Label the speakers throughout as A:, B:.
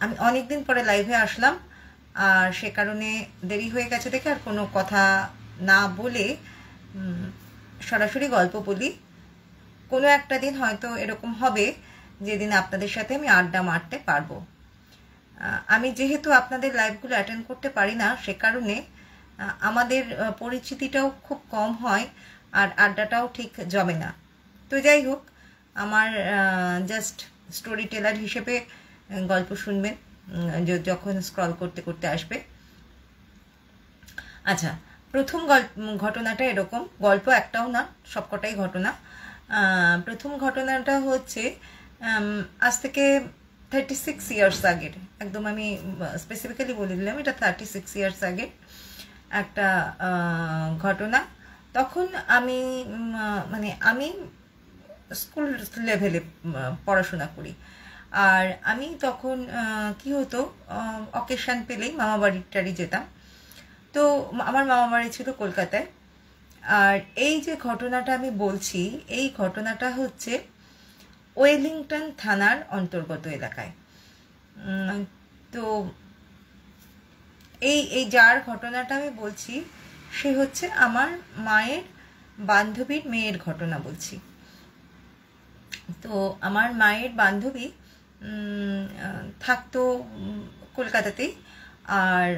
A: আমি অনেক দিন পরে লাইভে আসলাম, আর সে কারণে দেরি হয়ে গেছে দেখে আর কোনো কথা না বলে সরাসরি গল্প বলি। কোনো একটা দিন হয়তো এরকম হবে যেদিন আপনাদের সাথে আমি আড্ডা মারতে পারবো। আমি যেহেতু আপনাদের লাইভগুলো অ্যাটেন্ড করতে পারি না, সে কারণে আমাদের পরিচিতিটাও খুব কম হয় আর আড্ডাটাও ঠিক জমে না। তো যাই হোক, আমার জাস্ট স্টোরি টেলার হিসেবে গল্প শুনবেন যখন স্ক্রল করতে করতে আসবে। আচ্ছা, প্রথম ঘটনাটা এরকম, গল্প একটাও না, সবকটাই ঘটনা। প্রথম ঘটনাটা হচ্ছে আজ থেকে 36 ইয়ার্স আগের, একদম আমি স্পেসিফিক্যালি বলে দিলাম এটা 36 ইয়ার্স আগের একটা ঘটনা। তখন আমি আমি স্কুল লেভেলে পড়াশোনা করি, আর আমি তখন কি হতো, অকেশন পেলেই মামা বাড়িটারি যেতাম। তো আমার মামা বাড়ি ছিল কলকাতায়। আর এই যে ঘটনাটা আমি বলছি, এই ঘটনাটা হচ্ছে ওয়েলিংটন থানার অন্তর্গত এলাকায়। তো এই যার ঘটনাটা আমি বলছি সে হচ্ছে আমার মায়ের বান্ধবীর মেয়ের ঘটনা বলছি। তো আমার মায়ের বান্ধবী থাকতো কলকাতাতেই, আর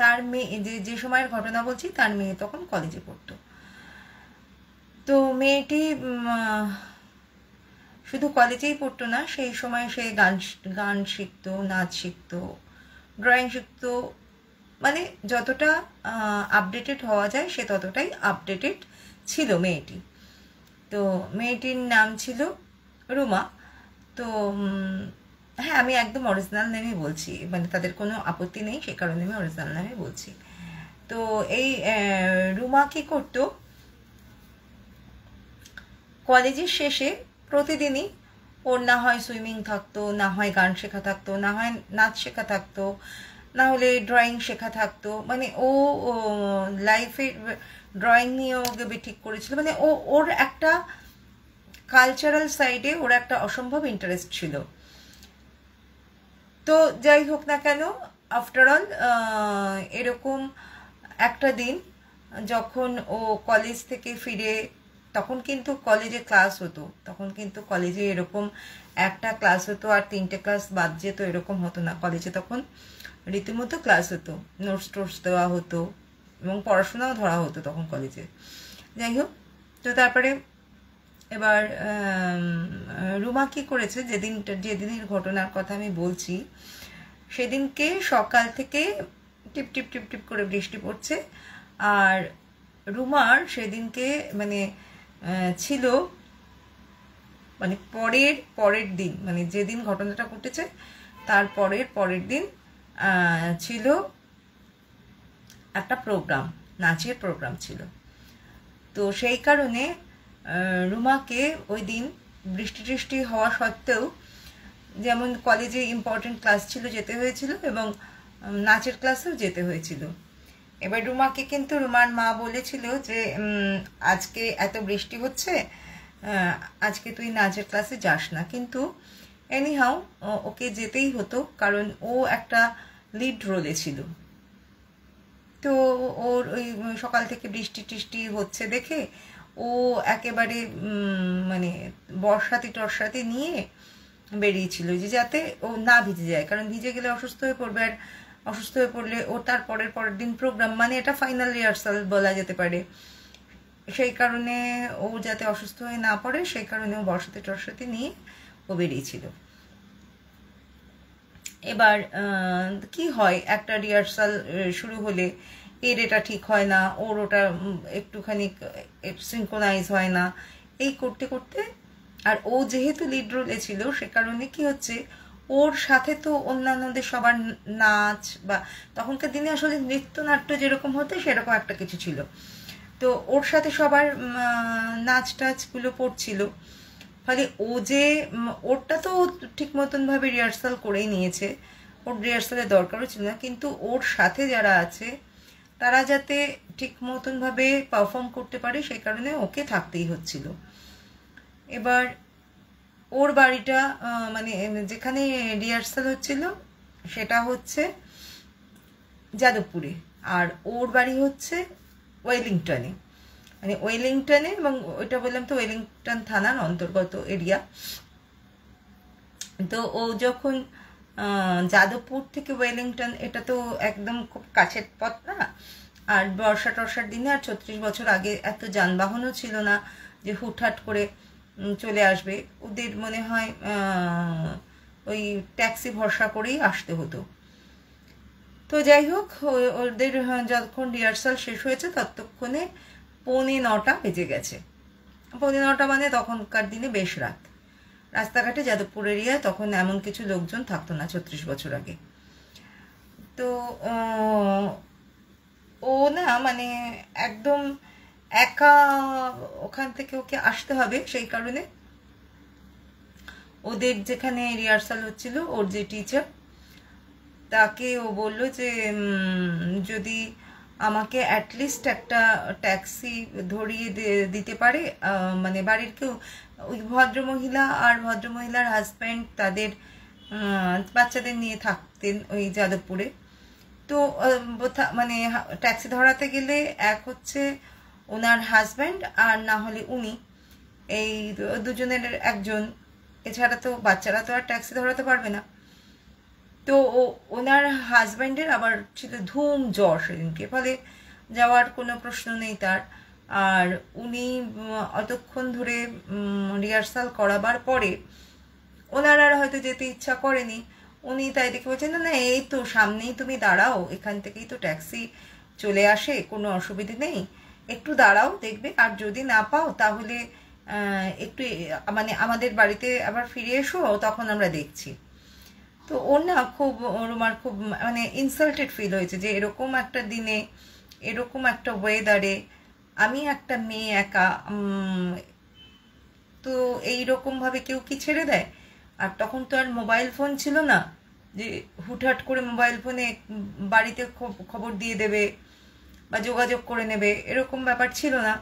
A: তার মেয়ে যে সময়ের ঘটনা বলছি তার মেয়ে তখন কলেজে পড়তো। তো মেয়েটি শুধু কলেজেই পড়তো না, সেই সময় সে গান শিখতো, নাচ শিখতো, ড্রয়িং শিখতো, মানে যতটা আপডেটেড হওয়া যায় সে ততটাই আপডেটেড ছিল মেয়েটি। তো মেয়েটির নাম ছিল রুমা। তো হ্যাঁ, আমি একদম অরিজিনাল নেমে বলছি, মানে তাদের কোনো আপত্তি নেই, সে কারণে আমি অরিজিনাল নামে বলছি। তো এই রুমা কি করতো, কলেজের শেষে প্রতিদিনই ওর না হয় সুইমিং থাকতো, না হয় গান শেখা থাকতো, না হয় নাচ শেখা থাকতো, না হলে ড্রয়িং শেখা থাকতো। মানে ও লাইফের ড্রয়িং নিয়ে ওকে ঠিক করেছিল, মানে ওর একটা কালচারাল সাইডে ওর একটা অসম্ভব ইন্টারেস্ট ছিল। তো যাই হোক না কেন, আফটার অল এরকম একটা দিন যখন ও কলেজ থেকে ফিরে, তখন কিন্তু কলেজে ক্লাস হতো, তখন কিন্তু কলেজে এরকম একটা ক্লাস হতো আর 3টে ক্লাস বাদ যেত, এরকম হতো না। কলেজে তখন রীতিমতো ক্লাস হতো, নোটস টোটস দেওয়া হতো এবং পড়াশোনাও ধরা হতো তখন কলেজে। যাই হোক, তো তারপরে এবার রুমা কি করেছে, যেদিনের ঘটনার কথা আমি বলছি, সেদিনকে সকাল থেকে টিপ টিপ টিপ টিপ করে বৃষ্টি পড়ছে। আর রুমার সেদিনকে মানে ছিল, মানে পরের দিন, মানে যেদিন ঘটনাটা ঘটেছে তার পরের দিন ছিল একটা প্রোগ্রাম, নাচের প্রোগ্রাম ছিল। তো সেই কারণে রুমাকে ওই দিন বৃষ্টি টিষ্টি হওয়া সত্ত্বেও, যেমন কলেজে ইম্পর্টেন্ট ক্লাস ছিল যেতে হয়েছিল, এবং নাচের ক্লাসেও যেতে হয়েছিল। এবার রুমাকে কিন্তু রুমার মা বলেছিল যে আজকে এত বৃষ্টি হচ্ছে, আজকে তুই নাচের ক্লাসে যাস না, কিন্তু এনিহাউ ওকে যেতেই হতো, কারণ ও একটা লিড রোলে ছিল। তো ওর ওই সকাল থেকে বৃষ্টি টিষ্টি হচ্ছে দেখে ও একেবারে মানে বর্ষাতি নিয়ে বেরিয়েছিল, যে যাতে ও না ভিজে যায়, কারণ ভিজে গেলে অসুস্থ হয়ে পড়বে, আর অসুস্থ হয়ে পড়লে ও তার পরের দিন প্রোগ্রাম, মানে এটা ফাইনাল রিহার্সাল বলা যেতে পারে। সেই কারণে ও যাতে অসুস্থ হয়ে না পড়ে, সেই কারণে ও বর্ষাতি নিয়ে ও বেরিয়েছিল। এবার কি হয়, একটা রিহার্সাল শুরু হলে এর এটা ঠিক হয় না, ওর ওটা একটুখানি সিনক্রোনাইজ হয় না, এই করতে করতে, আর ও যেহেতু লিড রোলে ছিল, সে কারণে কি হচ্ছে, ওর সাথে তো অন্যান্যদের সবার নাচ, বা তখনকার দিনে আসলে নৃত্যনাট্য যেরকম হতো সেরকম একটা কিছু ছিল। তো ওর সাথে সবার নাচ টাচগুলো পড়ছিল, ফলে ও যে ওরটা তো ঠিক মতনভাবে রিহার্সাল করেই নিয়েছে, ওর রিহার্সালের দরকারও ছিল না, কিন্তু ওর সাথে যারা আছে তারা যাতে ঠিক মতনভাবে পারফর্ম করতে পারে, সেই কারণে ওকে থাকতেই হচ্ছিল। এবার ওর বাড়িটা মানে যেখানে রিহার্সাল হচ্ছিল সেটা হচ্ছে যাদবপুরে, আর ওর বাড়ি হচ্ছে ওয়েলিংটনে, মানে ওয়েলিংটনে, এবং ওইটা বললাম তো ওয়েলিংটন থানার অন্তর্গত এরিয়া। তো ও যখন যাদবপুর থেকে ওয়েলিংটন, এটা তো একদম খুব কাছের পথ না, আর বর্ষা টর্ষার দিনে, আর 36 বছর আগে এত যানবাহনও ছিল না যে হুটহাট করে চলে আসবে। ওদের মনে হয় ওই ট্যাক্সি ভরসা করেই আসতে হতো। তো যাই হোক, ওদের যতক্ষণ রিহার্সাল শেষ হয়েছে ততক্ষণে 8:45 বেজে গেছে। 8:45 মানে তখনকার দিনে বেশ রাত। রাস্তাঘাটে যাদবপুর এরিয়ায় তখন এমন কিছু লোকজন থাকতো না 36 বছর আগে। তো ও না মানে একদম একা ওখান থেকে ওকে আসতে হবে, সেই কারণে ওদের যেখানে রিহার্সাল হচ্ছিল ওর যে টিচার, তাকে ও বলল যে যদি আমাকে অ্যাটলিস্ট একটা ট্যাক্সি ধরিয়ে দিতে পারে, মানে বাড়ির কেউ, ওই ভদ্রমহিলা আর ভদ্রমহিলার হাজব্যান্ড তাদের বাচ্চাদের নিয়ে থাকতেন ওই যাদবপুরে। তো মানে ট্যাক্সি ধরাতে গেলে এক হচ্ছে ওনার হাজব্যান্ড, আর না হলে উনি, এই দুজনের একজন, এছাড়া তো বাচ্চারা তো আর ট্যাক্সি ধরাতে পারবে না। তো ওনার হাজব্যান্ডের আবার ছিল ধুম জ্বর সেদিনকে, ফলে যাওয়ার কোনো প্রশ্ন নেই তার। আর উনি অতক্ষণ ধরে রিহার্সাল করাবার পরে ওনার আর হয়তো যেতে ইচ্ছা করেনি। উনি তাই দেখে বলছেন, না না এই তো সামনেই তুমি দাঁড়াও, এখান থেকেই তো ট্যাক্সি চলে আসে, কোনো অসুবিধে নেই, একটু দাঁড়াও দেখবে, আর যদি না পাও তাহলে একটু মানে আমাদের বাড়িতে আবার ফিরে এসো, তখন আমরা দেখছি। তো ওর না খুব, রুমার খুব মানে ইনসাল্টেড ফিল হয়েছে যে এরকম একটা দিনে, এরকম একটা ওয়েদারে আমি একটা মেয়ে একা, তো এইরকমভাবে কেউ কি ছেড়ে দেয়? আর তখন তো আর মোবাইল ফোন ছিল না যে হুটহাট করে মোবাইল ফোনে বাড়িতে খবর দিয়ে দেবে বা যোগাযোগ করে নেবে, এরকম ব্যাপার ছিল না।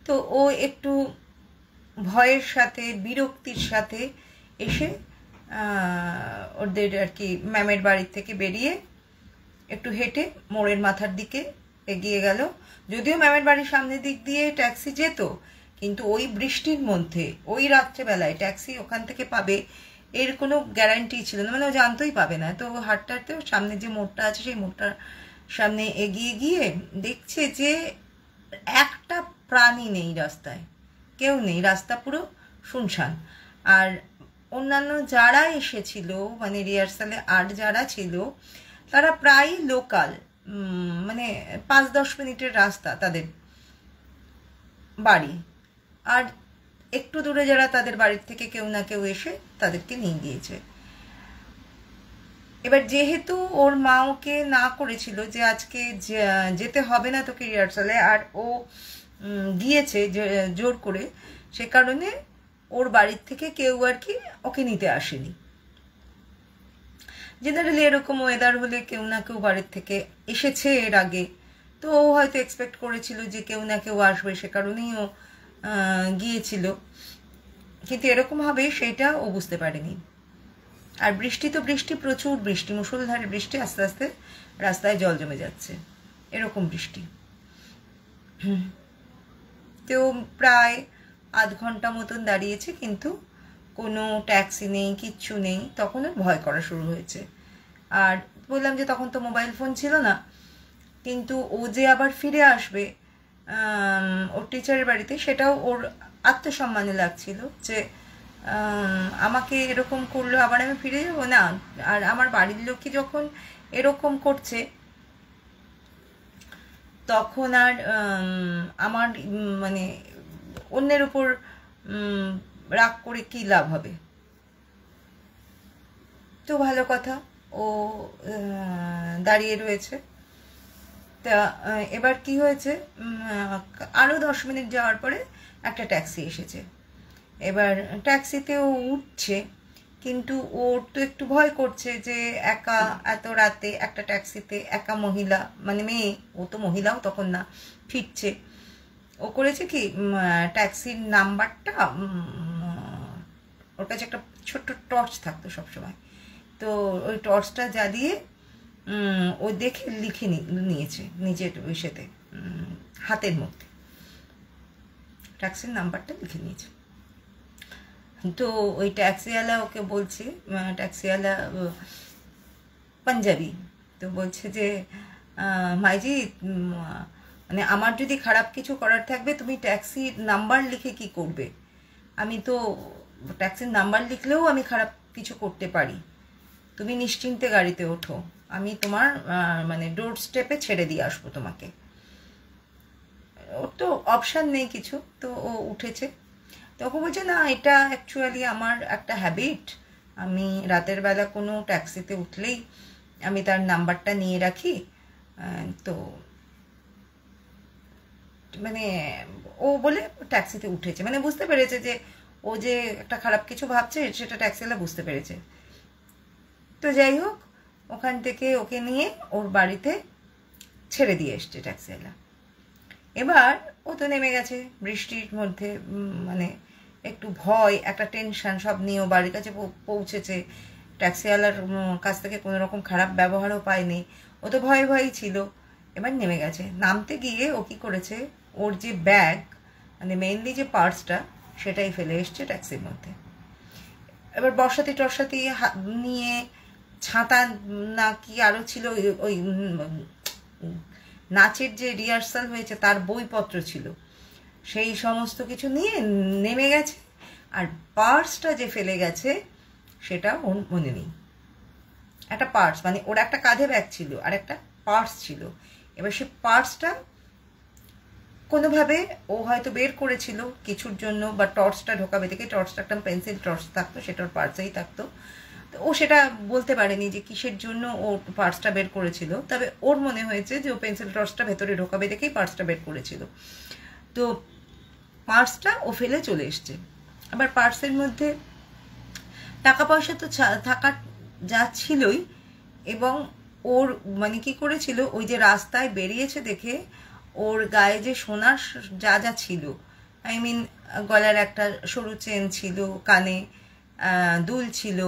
A: তো ও একটু ভয়ের সাথে বিরক্তির সাথে এসে ওদের আর কি ম্যামের বাড়ির থেকে বেরিয়ে একটু হেঁটে মোড়ের মাথার দিকে এগিয়ে গেল। যদিও ম্যামের বাড়ির সামনের দিক দিয়ে ট্যাক্সি যেত, কিন্তু ওই বৃষ্টির মধ্যে ওই রাত্রেবেলায় ট্যাক্সি ওখান থেকে পাবে এর কোনো গ্যারান্টি ছিল না, মানে ও জানতোই পাবে না। তো হাঁটতে হাঁটতে সামনে যে মোড়টা আছে সেই মোড়টার সামনে এগিয়ে গিয়ে দেখছে যে একটা প্রাণী নেই রাস্তায়, কেউ নেই, রাস্তা পুরো শুনশান। আর অন্যান্য যারা এসেছিল মানে রিহার্সালে আর যারা ছিল তারা প্রায় লোকাল, মানে 5-10 মিনিটের রাস্তা তাদের বাড়ি, আর একটু দূরে যারা তাদের বাড়ির থেকে কেউ না কেউ এসে তাদেরকে নিয়ে গিয়েছে। এবার যেহেতু ওর মা ওকে না করেছিল যে আজকে যেতে হবে না তোকে রিহার্সালে, আর ও গিয়েছে জোর করে, সে কারণে ওর বাড়ির থেকে কেউ আর কি ওকে নিতে আসেনি। জেনারেলি এরকম ওয়েদার হলে কেউ না কেউ বাড়ির থেকে এসেছে এর আগে, তো ও হয়তো এক্সপেক্ট করেছিল যে কেউ না কেউ আসবে, সে কারণেই ও গিয়েছিল। কিন্তু এরকম হবে সেটা ও বুঝতে পারেনি। আর বৃষ্টি তো বৃষ্টি, প্রচুর বৃষ্টি, মুষলধারে বৃষ্টি, আস্তে আস্তে রাস্তায় জল জমে যাচ্ছে, এরকম বৃষ্টি। তো প্রায় আধ ঘন্টা মতন দাঁড়িয়েছে, কিন্তু কোনো ট্যাক্সি নেই, কিচ্ছু নেই। তখন ওর ভয় করা শুরু হয়েছে। আর বললাম যে তখন তো মোবাইল ফোন ছিল না, কিন্তু ও যে আবার ফিরে আসবে ওর টিচারের বাড়িতে, সেটাও ওর আত্মসম্মানে লাগছিল যে আমাকে এরকম করলো আবার আমি ফিরে যাবো না। আর আমার বাড়ির লোকই যখন এরকম করছে, তখন আর আমার মানে অন্যের উপর রাগ করে কি লাভ হবে? তো ভালো কথা, ও দাঁড়িয়ে রয়েছে। তা এবার কি হয়েছে, আরও 10 মিনিট যাওয়ার পরে একটা ট্যাক্সি এসেছে। এবার ট্যাক্সিতে ও উঠছে, কিন্তু ওর তো একটু ভয় করছে যে একা এত রাতে একটা ট্যাক্সিতে, একা মহিলা, মানে মেয়ে, ও তো মহিলাও তখন না, ফিরছে। ও করেছে কি, ট্যাক্সির নাম্বারটা, ওর কাছে একটা ছোট্ট টর্চ থাকতো সবসময়, তো ওই টর্চটা জ্বালিয়ে ও দেখে লিখে নিয়েছে নিজের ইসেতে, হাতের মধ্যে ট্যাক্সির নাম্বারটা লিখে নিয়েছে। তো ওই ট্যাক্সিওয়ালা ওকে বলছে, ট্যাক্সিওয়ালা পাঞ্জাবি, তো বলছে যে মাইজি, মানে আমার যদি খারাপ কিছু করার থাকবে তুমি ট্যাক্সির নাম্বার লিখে কি করবে? আমি তো ট্যাক্সির নাম্বার লিখলেও আমি খারাপ কিছু করতে পারি, তুমি নিশ্চিন্তে গাড়িতে ওঠো, আমি তোমার মানে ডোর স্টেপে ছেড়ে দিয়ে আসবো তোমাকে। ওর তো অপশান নেই কিছু, তো ও উঠেছে। তখন বলছে না, এটা অ্যাকচুয়ালি আমার একটা হ্যাবিট, আমি রাতের বেলা কোনো ট্যাক্সিতে উঠলেই আমি তার নাম্বারটা নিয়ে রাখি। তো মানে ও বলে ট্যাক্সিতে উঠেছে, মানে বুঝতে পেরেছে যে ও যে একটা খারাপ কিছু ভাবছে সেটা ট্যাক্সিওয়ালা বুঝতে পেরেছে। তো যাই হোক, ওখান থেকে ওকে নিয়ে ওর বাড়িতে ছেড়ে দিয়ে এসছে ট্যাক্সিওয়ালা। এবার ও তো নেমে গেছে বৃষ্টির মধ্যে, মানে একটু ভয়, একটা টেনশন সব নিয়ে ও বাড়ির কাছে পৌঁছেছে। ট্যাক্সিওয়ালার কাছ থেকে কোনো রকম খারাপ ব্যবহারও পায়নি, ও তো ভয়ে ভয়েই ছিল। এবার নেমে গেছে, নামতে গিয়ে ও কী করেছে, ওর যে ব্যাগ, মানে মেইনলি যে পার্সটা, সেটাই ফেলে এসছে ট্যাক্সির মধ্যে। এবার বর্ষাতি টর্ষাতি নিয়ে, ছাতা না কি আরও ছিল, ওই নাচের যে রিহার্সাল হয়েছে তার বইপত্র ছিল, সেই সমস্ত কিছু নিয়ে নেমে গেছে। আর পার্সটা যে ফেলে গেছে সেটা ওর মনে নেই। একটা পার্স, মানে ওর একটা কাঁধে ব্যাগ ছিল আর একটা পার্স ছিল। এবার সে পার্সটা কোনোভাবে ও হয়তো বের করেছিল কিছুর জন্য, বা টর্চটা ঢোকাবে থেকে, টর্চটা একটা পেন্সিল টর্চ থাকতো, সেটা ওর পার্সেই থাকতো। তো ও সেটা বলতে পারেনি যে কিসের জন্য ও পার্সটা বের করেছিল, তবে ওর মনে হয়েছে যে ও পেন্সিল টর্চটা ভেতরে ঢোকাবে দেখেই পার্সটা বের করেছিল। তো পার্সটা ও ফেলে চলে এসছে। আবার পার্সের মধ্যে টাকা পয়সা তো থাকার যা ছিলই, এবং ওর মানে কি করেছিল, ওই যে রাস্তায় বেরিয়েছে দেখে ওর গায়ে যে সোনার যা যা ছিল, আই মিন গলার একটা সরু চেন ছিল, কানে দুল ছিল,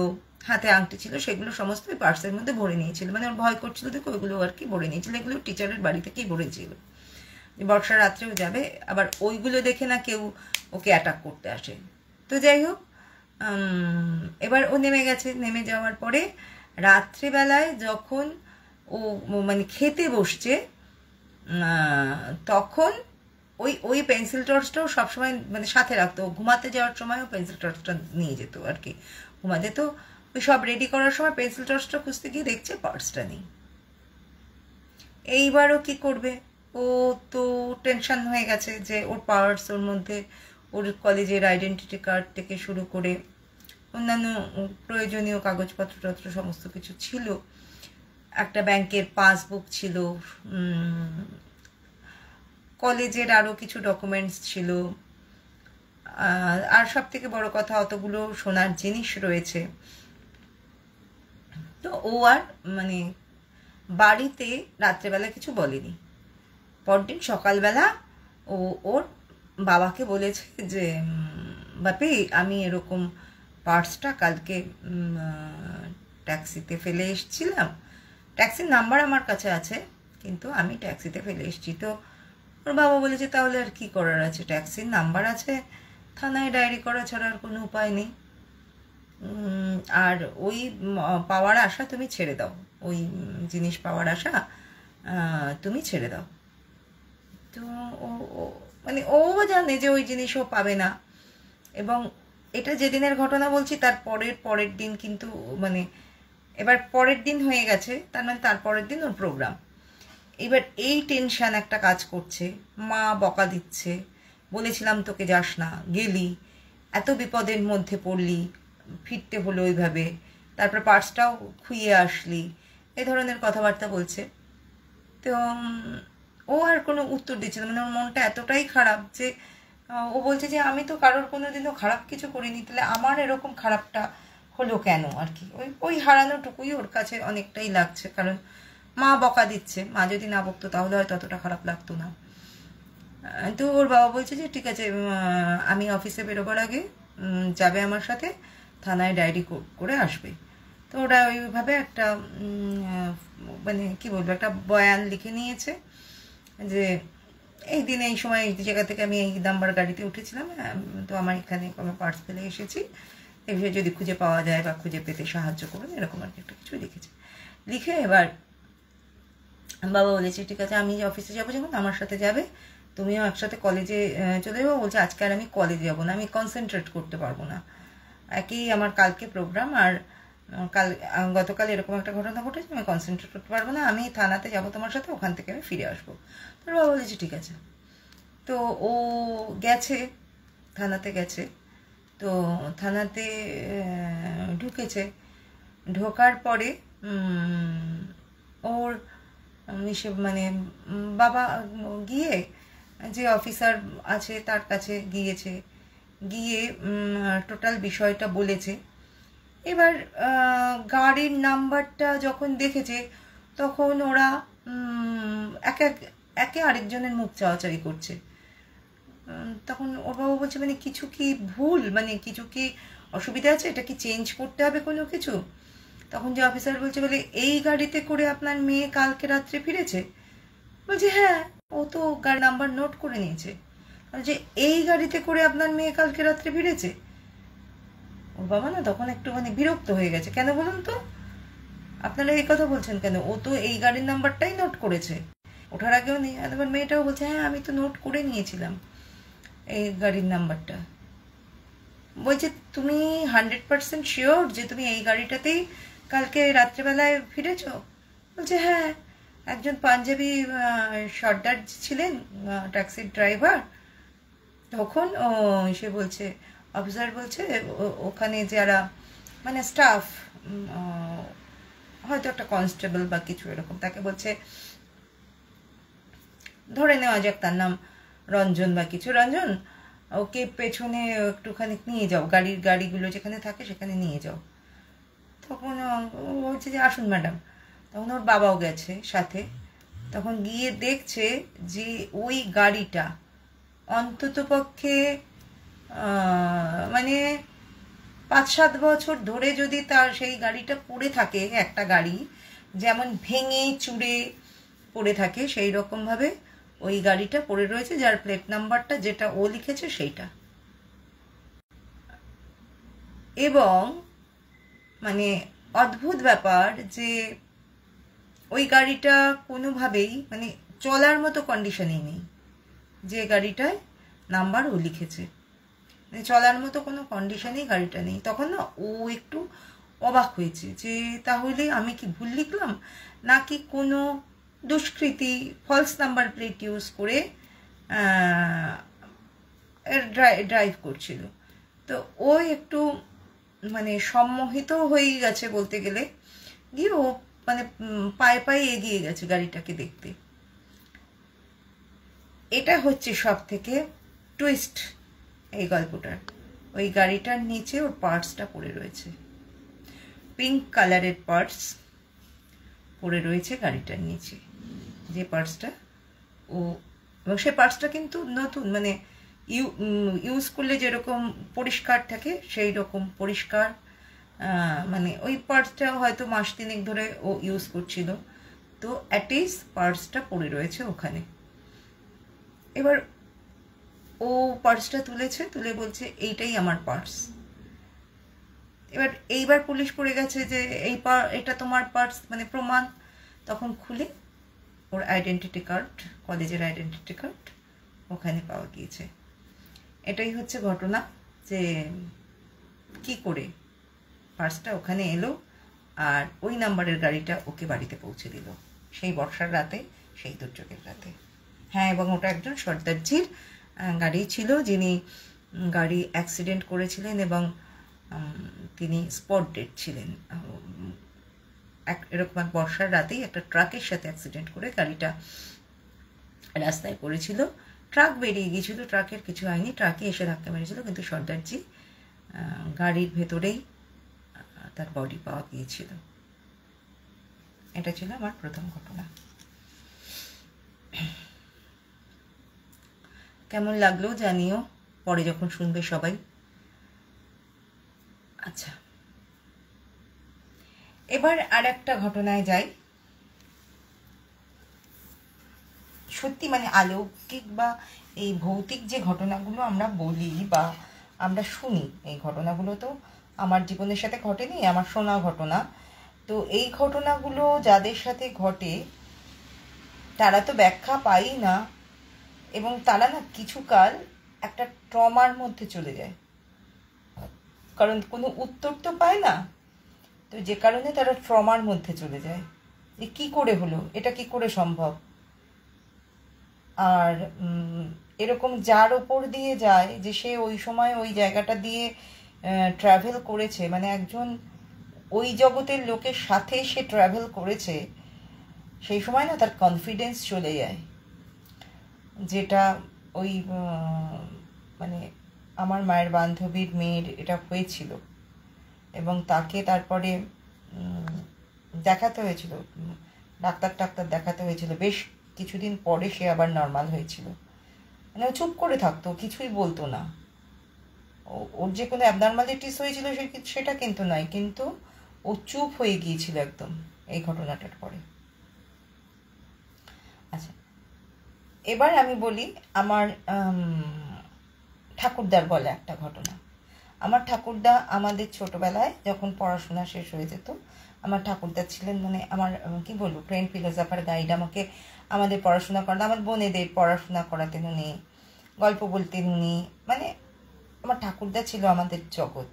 A: হাতে আংটি ছিল, সেগুলো সমস্ত ওই পার্সের মধ্যে ভরে নিয়েছিল। মানে ওর ভয় করছিল দেখে ওইগুলো আর কি ভরে নিয়েছিল। এগুলো টিচারের বাড়ি থেকেই ভরেছিল, বর্ষা রাত্রেও যাবে, আবার ওইগুলো দেখে না কেউ ওকে অ্যাটাক করতে আসে। তো যাই হোক, এবার ও নেমে গেছে। নেমে যাওয়ার পরে রাত্রিবেলায় যখন ও মানে খেতে বসছে, তখন ওই ওই পেন্সিল টর্চটাও সবসময় মানে সাথে রাখতো। ঘুমাতে যাওয়ার সময়ও পেন্সিল টর্চটা নিয়ে যেত আর কি। ঘুমাতে তো ওই সব রেডি করার সময় পেন্সিল টর্চটা খুঁজতে গিয়ে দেখছে পার্সটা নেই। এইবারও কি করবে, ও তো টেনশন হয়ে গেছে যে ওর পার্স, ওর মধ্যে ওর কলেজের আইডেন্টিটি কার্ড থেকে শুরু করে অন্যান্য প্রয়োজনীয় কাগজপত্র সমস্ত কিছু ছিল, একটা ব্যাংকের পাসবুক ছিল, কলেজের আরও কিছু ডকুমেন্টস ছিল, আর সব থেকে বড় কথা অতগুলো সোনার জিনিস রয়েছে। তো ও আর মানে বাড়িতে রাত্রেবেলা কিছু বলেনি। পরদিন সকালবেলা ও ওর বাবাকে বলেছে যে বাপি, আমি এরকম পার্সটা কালকে ট্যাক্সিতে ফেলে এসেছিলাম, ট্যাক্সির নাম্বার আমার কাছে আছে কিন্তু আমি ট্যাক্সিতে ফেলে এসেছি। তো ওর বাবা বলেছে তাহলে আর কি করার আছে, ট্যাক্সির নাম্বার আছে, থানায় ডায়েরি করা ছাড়া আর কোনো উপায় নেই, আর ওই পাওয়ার আশা তুমি ছেড়ে দাও, ওই জিনিস পাওয়ার আশা তুমি ছেড়ে দাও। তো ও মানে ও জানে যে ওই জিনিসও পাবে না। এবং এটা যেদিনের ঘটনা বলছি তার পরের দিন কিন্তু মানে এবার পরের দিন হয়ে গেছে, তার মানে তার পরের দিন ওর প্রোগ্রাম। এবার এই টেনশান একটা কাজ করছে, মা বকা দিচ্ছে, বলেছিলাম তোকে যাস না, গেলি, এত বিপদের মধ্যে পড়লি, ফিরতে হলো ওইভাবে, তারপর পার্সটাও খুইয়ে আসলি, এ ধরনের কথাবার্তা বলছে। তো ও আর কোনো উত্তর দিচ্ছে না, মানে ওর মনটা এতটাই খারাপ যে ও বলছে যে আমি তো কারোর কোনো দিনও খারাপ কিছু করিনি, তাহলে আমার এরকম খারাপটা হলো কেন আর কি। ওই হারানোটুকুই ওর কাছে অনেকটাই লাগছে, কারণ মা বকা দিচ্ছে, মা যদি না বকতো তাহলে হয়তো অতটা খারাপ লাগতো না। তো ওর বাবা বলছে যে ঠিক আছে, আমি অফিসে বেরোবার আগে যাবে আমার সাথে, থানায় ডায়েরি করে আসবে। তো ওরা ওইভাবে একটা মানে কি বলবো, একটা বয়ান লিখে নিয়েছে যে এই দিন এই সময় এই জায়গা থেকে আমি এই নাম্বার গাড়িতে উঠেছিলাম, তো আমার এখানে কোনো পার্স ফেলে এসেছি, এই বিষয়ে যদি খুঁজে পাওয়া যায় বা খুঁজে পেতে সাহায্য করুন, এরকম আর কি একটা কিছু লিখেছে। লিখে এবার বাবা বলেছে ঠিক আছে আমি অফিসে যাবো, যখন আমার সাথে যাবে, তুমিও একসাথে কলেজে চলে যাবো। বলছে আজকে আর আমি কলেজে যাবো না, আমি কনসেন্ট্রেট করতে পারবো না, একই আমার কালকে প্রোগ্রাম, আর গতকাল এরকম একটা ঘটনা ঘটেছে, আমি কনসেন্ট্রেট করতে পারবো না, আমি থানাতে যাবো তোমার সাথে, ওখান থেকে আমি ফিরে আসবো। তোর বাবা বলেছে ঠিক আছে। তো ও গেছে, থানাতে গেছে। তো থানাতে ঢুকেছে, ঢোকার পরে ওর মানে বাবা গিয়ে যে অফিসার আছে তার কাছে গিয়েছে, গিয়ে টোটাল বিষয়টা বলেছে। এবার গাড়ির নাম্বারটা যখন দেখেছে তখন ওরা একে আরেকজনের মুখ চাওয়াচাওয়ি করছে। তখন ওর বাবা বলছে মানে কিছু কি ভুল, মানে কিছু কি অসুবিধা আছে, এটা কি চেঞ্জ করতে হবে কোনো কিছু? তখন যে অফিসার বলছে বলে এই গাড়িতে করে আপনার মেয়ে কালকে রাত্রে ফিরেছে? বলছে হ্যাঁ, ও তো গাড়ি নাম্বার নোট করে নিয়েছে। বলছে এই গাড়িতে করে আপনার মেয়ে কালকে রাত্রে ফিরেছে? ওর বাবা না তখন একটুখানি বিরক্ত হয়ে গেছে, কেন বলুন তো, আপনারা এই কথা বলছেন কেন, ও তো এই গাড়ির নাম্বারটাই নোট করেছে, ওঠার আগেও নেই। এবার মেয়েটাও বলছে হ্যাঁ আমি তো নোট করে নিয়েছিলাম এই গাড়ির নাম্বারটা। বলছে তুমি 100% শিওর যে তুমি এই গাড়িটাতেই কালকে রাত্রেবেলায় ফিরেছ? বলছে হ্যাঁ, একজন পাঞ্জাবি সর্দার ছিলেন ট্যাক্সির ড্রাইভার। তখন সে বলছে, অফিসার বলছে ওখানে যারা মানে স্টাফ, হয়তো একটা কনস্টেবল বা কিছু এরকম, তাকে বলছে ধরে নেওয়া যাক তার নাম রঞ্জন বা কিছু, রঞ্জন ওকে পেছনে একটুখানি নিয়ে যাও, গাড়িগুলো যেখানে থাকে সেখানে নিয়ে যাও। তখন বলছে যে আসুন ম্যাডাম। তখন ওর বাবাও গেছে সাথে। তখন গিয়ে দেখছে যে ওই গাড়িটা অন্তত পক্ষে মানে 5-7 বছর ধরে যদি তার সেই গাড়িটা পড়ে থাকে, একটা গাড়ি যেমন ভেঙে চুরে পড়ে থাকে সেই রকমভাবে ওই গাড়িটা পড়ে রয়েছে, যার প্লেট নাম্বারটা যেটা ও লিখেছে সেইটা। এবং মানে অদ্ভুত ব্যাপার যে ওই গাড়িটা কোনোভাবেই মানে চলার মতো কন্ডিশনেই নেই, যে গাড়িটায় নাম্বার ও লিখেছে, মানে চলার মতো কোনো কন্ডিশনেই গাড়িটা নেই। তখন না ও একটু অবাক হয়েছে যে তাহলে আমি কি ভুল লিখলাম, নাকি কোনো দুষ্কৃতী ফলস নাম্বার প্লেট ইউজ করে ড্রাইভ করছিল। তো ও একটু মানে সম্মোহিত হয়ে গেছে বলতে গেলে, গিয়ে ও মানে পায়ে পায়ে এগিয়ে গেছে গাড়িটাকে দেখতে। এটা হচ্ছে সব থেকে টুইস্ট এই গল্পটার। ওই গাড়িটার নিচে ওর পার্টসটা পড়ে রয়েছে, পিঙ্ক কালারের পার্টস পড়ে রয়েছে গাড়িটার নিচে, যে পার্টসটা ও, এবং সেই পার্টসটা কিন্তু নতুন, মানে ইউজ করলে যেরকম পরিষ্কার থাকে সেই রকম পরিষ্কার, মানে ওই পার্টসটা হয়তো মাস 3 ধরে ও ইউজ করছিল, তো অ্যাটলিস্ট পার্টসটা পড়ে রয়েছে ওখানে। এবার ও পার্সটা তুলেছে, তুলে বলছে এইটাই আমার পার্স। এইবার পুলিশ পড়ে গেছে যে এটা তোমার পার্স, মানে প্রমাণ। তখন খুলে ওর আইডেন্টিটি কার্ড, কলেজের আইডেন্টিটি কার্ড ওখানে পাওয়া গিয়েছে। এটাই হচ্ছে ঘটনা, যে কি করে পার্সটা ওখানে এলো আর ওই নাম্বারের গাড়িটা ওকে বাড়িতে পৌঁছে দিল সেই বর্ষার রাতে, সেই দুর্যোগের রাতে। হ্যাঁ, এবং ওটা একজন সর্দারজির গাড়ি ছিল, যিনি গাড়ি অ্যাক্সিডেন্ট করেছিলেন এবং তিনি স্পট ডেড ছিলেন। এরকম এক বর্ষার রাতেই একটা ট্রাকের সাথে অ্যাক্সিডেন্ট করে গাড়িটা রাস্তায় পড়েছিল, ট্রাক বেরিয়ে গিয়েছিল, ট্রাকের কিছু হয়নি, ট্রাকে এসে ধাক্কা মেরেছিল, কিন্তু সর্দারজি গাড়ির ভেতরেই তার বডি পাওয়া গিয়েছিল। এটা ছিল আমার প্রথম ঘটনা। কেমন লাগলো জানিও পরে যখন শুনবে সবাই। আচ্ছা, এবার আর একটা ঘটনায় যাই। সত্যি মানে অলৌকিক বা এই ভৌতিক যে ঘটনাগুলো আমরা বলি বা আমরা শুনি, এই ঘটনাগুলো তো আমার জীবনের সাথে ঘটেনি, আমার শোনা ঘটনা। তো এই ঘটনাগুলো যাদের সাথে ঘটে তারা তো ব্যাখ্যা পাই না, এবং তারা না কিছুকাল একটা ট্রমার মধ্যে চলে যায়, কারণ কোনো উত্তর তো পায় না। তো যে কারণে তারা ট্রমার মধ্যে চলে যায়, যে কী করে হলো, এটা কি করে সম্ভব। আর এরকম যার ওপর দিয়ে যায়, যে সে ওই সময় ওই জায়গাটা দিয়ে ট্রাভেল করেছে, মানে একজন ওই জগতের লোকের সাথে সে ট্রাভেল করেছে, সেই সময় না তার কনফিডেন্স চলে যায়। যেটা ওই মানে আমার মায়ের বান্ধবীর মেয়ের এটা হয়েছিল, এবং তাকে তারপরে দেখাতে হয়েছিল, ডাক্তার দেখাতে হয়েছিল। বেশ কিছুদিন পরে সে আবার নর্মাল হয়েছিল। মানে ও চুপ করে থাকতো, কিছুই বলতো না। ওর যে কোনো অ্যাবনর্মালিটিস হয়েছিল সেটা কিন্তু নয়, কিন্তু ও চুপ হয়ে গিয়েছিল একদম এই ঘটনাটার পরে। আচ্ছা, এবার আমি বলি আমার ঠাকুরদার বলে একটা ঘটনা। আমার ঠাকুরদা আমাদের ছোটবেলায় যখন পড়াশোনা শেষ হয়ে যেত, আমার ঠাকুরদা ছিলেন মানে আমার কি বলবো ট্রেন ফিলোসফার গাইড। আমাদের পড়াশোনা করাতেন, আমার বোনেদের পড়াশোনা করাতেন উনি, গল্প বলতেন উনি। মানে আমার ঠাকুরদা ছিল আমাদের জগৎ।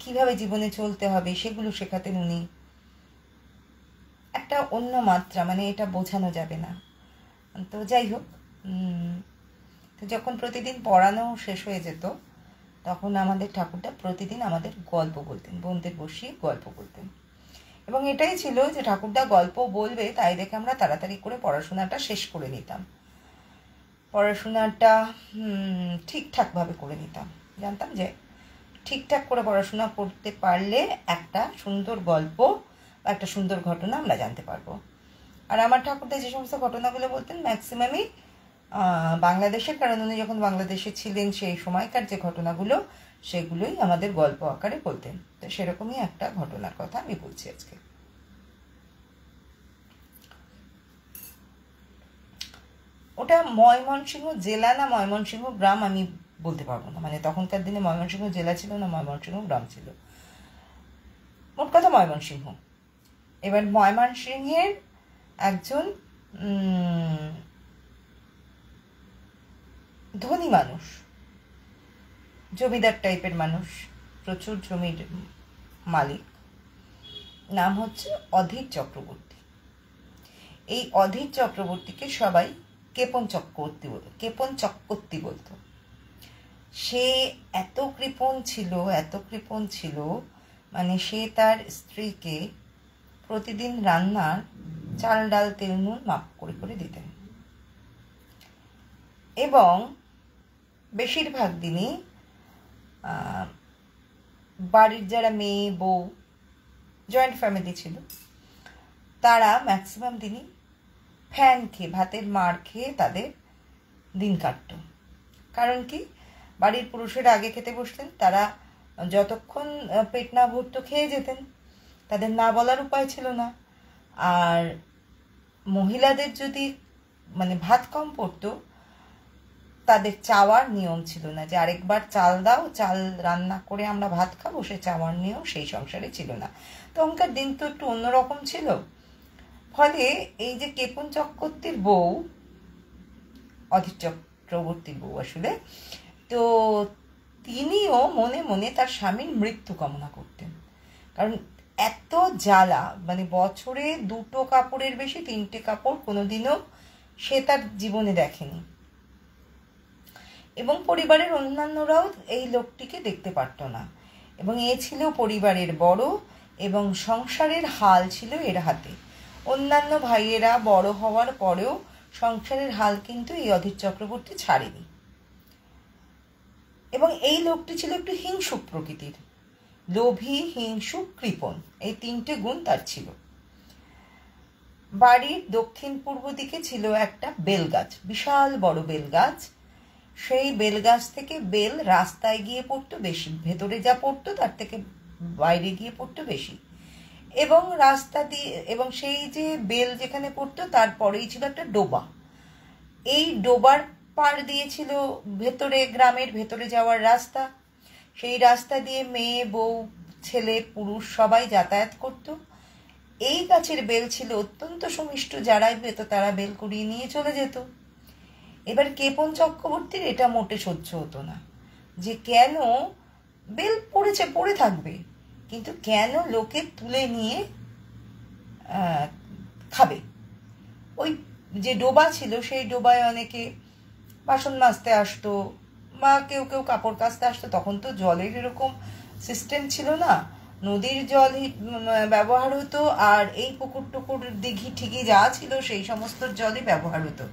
A: কিভাবে জীবনে চলতে হবে সেগুলো শেখাতেন উনি। একটা অন্য মাত্রা, মানে এটা বোঝানো যাবে না। তো যাই হোক, তো যখন প্রতিদিন পড়ানো শেষ হয়ে যেত, তখন আমাদের ঠাকুরদা প্রতিদিন আমাদের গল্প বলতেন, বোনদের বসিয়ে গল্প বলতেন। এবং এটাই ছিল যে ঠাকুরদা গল্প বলবে, তাই দেখে আমরা তাড়াতাড়ি করে পড়াশোনাটা শেষ করে নিতাম, পড়াশোনাটা ঠিকঠাকভাবে করে নিতাম। জানতাম যে ঠিকঠাক করে পড়াশোনা করতে পারলে একটা সুন্দর গল্প বা একটা সুন্দর ঘটনা আমরা জানতে পারবো। আর আমার ঠাকুরদা যে সমস্ত ঘটনাগুলো বলতেন ম্যাক্সিমামই বাংলাদেশের, কারণ উনি যখন বাংলাদেশে ছিলেন সেই সময়কার যে ঘটনাগুলো, সেগুলোই আমাদের গল্প আকারে বলতেন। তো সেরকমই একটা ঘটনার কথা আমি বলছি আজকে। ওটা ময়মনসিংহ জেলা না ময়মনসিংহ গ্রাম আমি বলতে পারবো না, মানে তখনকার দিনে ময়মনসিংহ জেলা ছিল না ময়মনসিংহ গ্রাম ছিল, মোট কথা ময়মনসিংহ। এবার ময়মনসিংহের একজন ধনী মানুষ, জমিদার টাইপের মানুষ, প্রচুর জমির মালিক, নাম হচ্ছে অধীর চক্রবর্তী। এই অধীর চক্রবর্তীকে সবাই কেপন চক্রবর্তী বলতো। সে এত কৃপণ ছিল, মানে সে তার স্ত্রীকে প্রতিদিন রান্নার চাল ডাল তেল নুন মাপ করে করে দিতেন, এবং বেশিরভাগ দিনই বাড়ির যারা মেয়ে বউ, জয়েন্ট ফ্যামিলি ছিল, তারা ম্যাক্সিমাম দিনই ফ্যান খেয়ে, ভাতের মার খেয়ে তাদের দিন কাটত। কারণ কি, বাড়ির পুরুষেরা আগে খেতে বসতেন, তারা যতক্ষণ পেট না ভরতো খেয়ে যেতেন, তাদের না বলার উপায় ছিল না। আর মহিলাদের যদি মানে ভাত কম পড়তো, তাদের চাওয়ার নিয়ম ছিল না যে আরেকবার চাল দাও, চাল রান্না করে আমরা ভাত খাবো, সে চাওয়ার নিয়ম সেই সংসারে ছিল না। তখনকার দিন তো একটু অন্যরকম ছিল। ফলে এই যে কেপন চক্রবর্তীর বউ, অধীর চক্রবর্তীর বউ আসলে, তো তিনিও মনে মনে তার স্বামীর মৃত্যু কামনা করতেন। কারণ এত জ্বালা, মানে বছরে 2টো কাপড়ের বেশি 3টে কাপড় কোনোদিনও সে তার জীবনে দেখেনি, এবং পরিবারের অন্যান্যরাও এই লোকটিকে দেখতে পারত না। এবং এ ছিল পরিবারের বড়, এবং সংসারের হাল ছিল এর হাতে। অন্যান্য ভাইয়েরা বড় হওয়ার পরেও সংসারের হাল কিন্তু এই অধীর চক্রবর্তী ছাড়েনি। এবং এই লোকটি ছিল একটু হিংসুক প্রকৃতির, লোভী, হিংসুক, কৃপণ, এই 3টে গুণ তার ছিল। বাড়ির দক্ষিণ পূর্ব দিকে ছিল একটা বেলগাছ, বিশাল বড় বেলগাছ। সেই বেলগাছ থেকে বেল রাস্তায় গিয়ে পড়তো বেশি, ভেতরে যা পড়তো তার থেকে বাইরে গিয়ে পড়তো বেশি। এবং রাস্তা দিয়ে, এবং সেই যে বেল যেখানে পড়তো তারপরেই ছিল একটা ডোবা। এই ডোবার পার দিয়েছিল ভেতরে, গ্রামের ভেতরে যাওয়ার রাস্তা। সেই রাস্তা দিয়ে মেয়ে, বউ, ছেলে, পুরুষ সবাই যাতায়াত করত। এই গাছের বেল ছিল অত্যন্ত সুমিষ্ট, যারাই পেত তারা বেল কুড়িয়ে নিয়ে চলে যেত। এবার কেপন চক্রবর্তীর এটা মোটে সহ্য হতো না, যে কেন বেল পড়ে থাকবে, কিন্তু কেন লোকে তুলে নিয়ে খাবে। ওই যে ডোবা ছিল সেই ডোবায় অনেকে বাসন মাজতে আসতো বা কেউ কেউ কাপড় কাচতে আসতো। তখন তো জলের এরকম সিস্টেম ছিল না, নদীর জল ব্যবহার হতো, আর এই পুকুর টুকুর দিঘি ঠিঘি যা ছিল সেই সমস্ত জলই ব্যবহার হতো।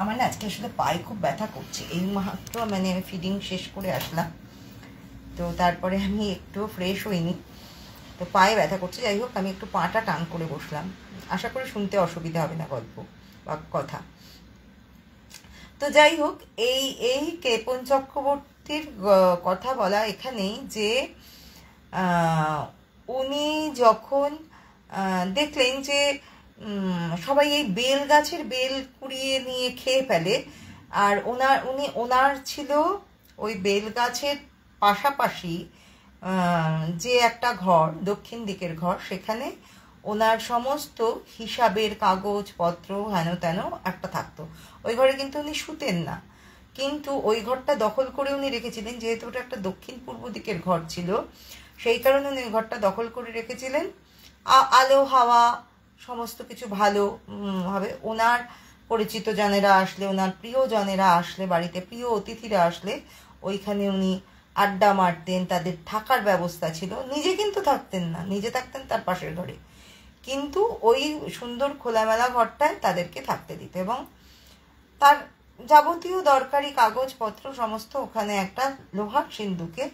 A: আমার না আজকে আসলে পায়ে খুব ব্যথা করছে, এই মাত্র মানে আমি ফিডিং শেষ করে আসলাম, তো তারপরে আমি একটু ফ্রেশ হইনি, তো পায়ে ব্যথা করছে। যাই হোক, আমি একটু পাটা টান করে বসলাম, আশা করি শুনতে অসুবিধা হবে না গল্প বা কথা। তো যাই হোক, এই কেপন চক্রবর্তীর কথা বলা এখানেই, যে উনি যখন দেখলেন যে সবাই এই বেল গাছের বেল কুড়িয়ে নিয়ে খেয়ে ফেলে, আর ওনার ছিল ওই বেল গাছের পাশাপাশি যে একটা ঘর, দক্ষিণ দিকের ঘর, সেখানে ওনার সমস্ত হিসাবের কাগজপত্র হেন তেন একটা থাকতো। ওই ঘরে কিন্তু উনি শুতেন না, কিন্তু ওই ঘরটা দখল করে উনি রেখেছিলেন। যেহেতু ওটা একটা দক্ষিণ পূর্ব দিকের ঘর ছিল, সেই কারণে উনি ওই ঘরটা দখল করে রেখেছিলেন। আলো হাওয়া সমস্ত কিছু ভালো হবে। ওনার পরিচিত জনেরা আসলে, ওনার প্রিয়জনেরা আসলে, বাড়িতে প্রিয় অতিথিরা আসলে ওইখানে উনি আড্ডা মারতেন, তাদের থাকার ব্যবস্থা ছিল। নিজে কিন্তু থাকতেন না, নিজে থাকতেন তার পাশের ঘরে, কিন্তু ওই সুন্দর খোলামেলা ঘরটায় তাদেরকে থাকতে দিত, এবং তার যাবতীয় দরকারি কাগজপত্র সমস্ত ওখানে একটা লোহার সিন্ধুকে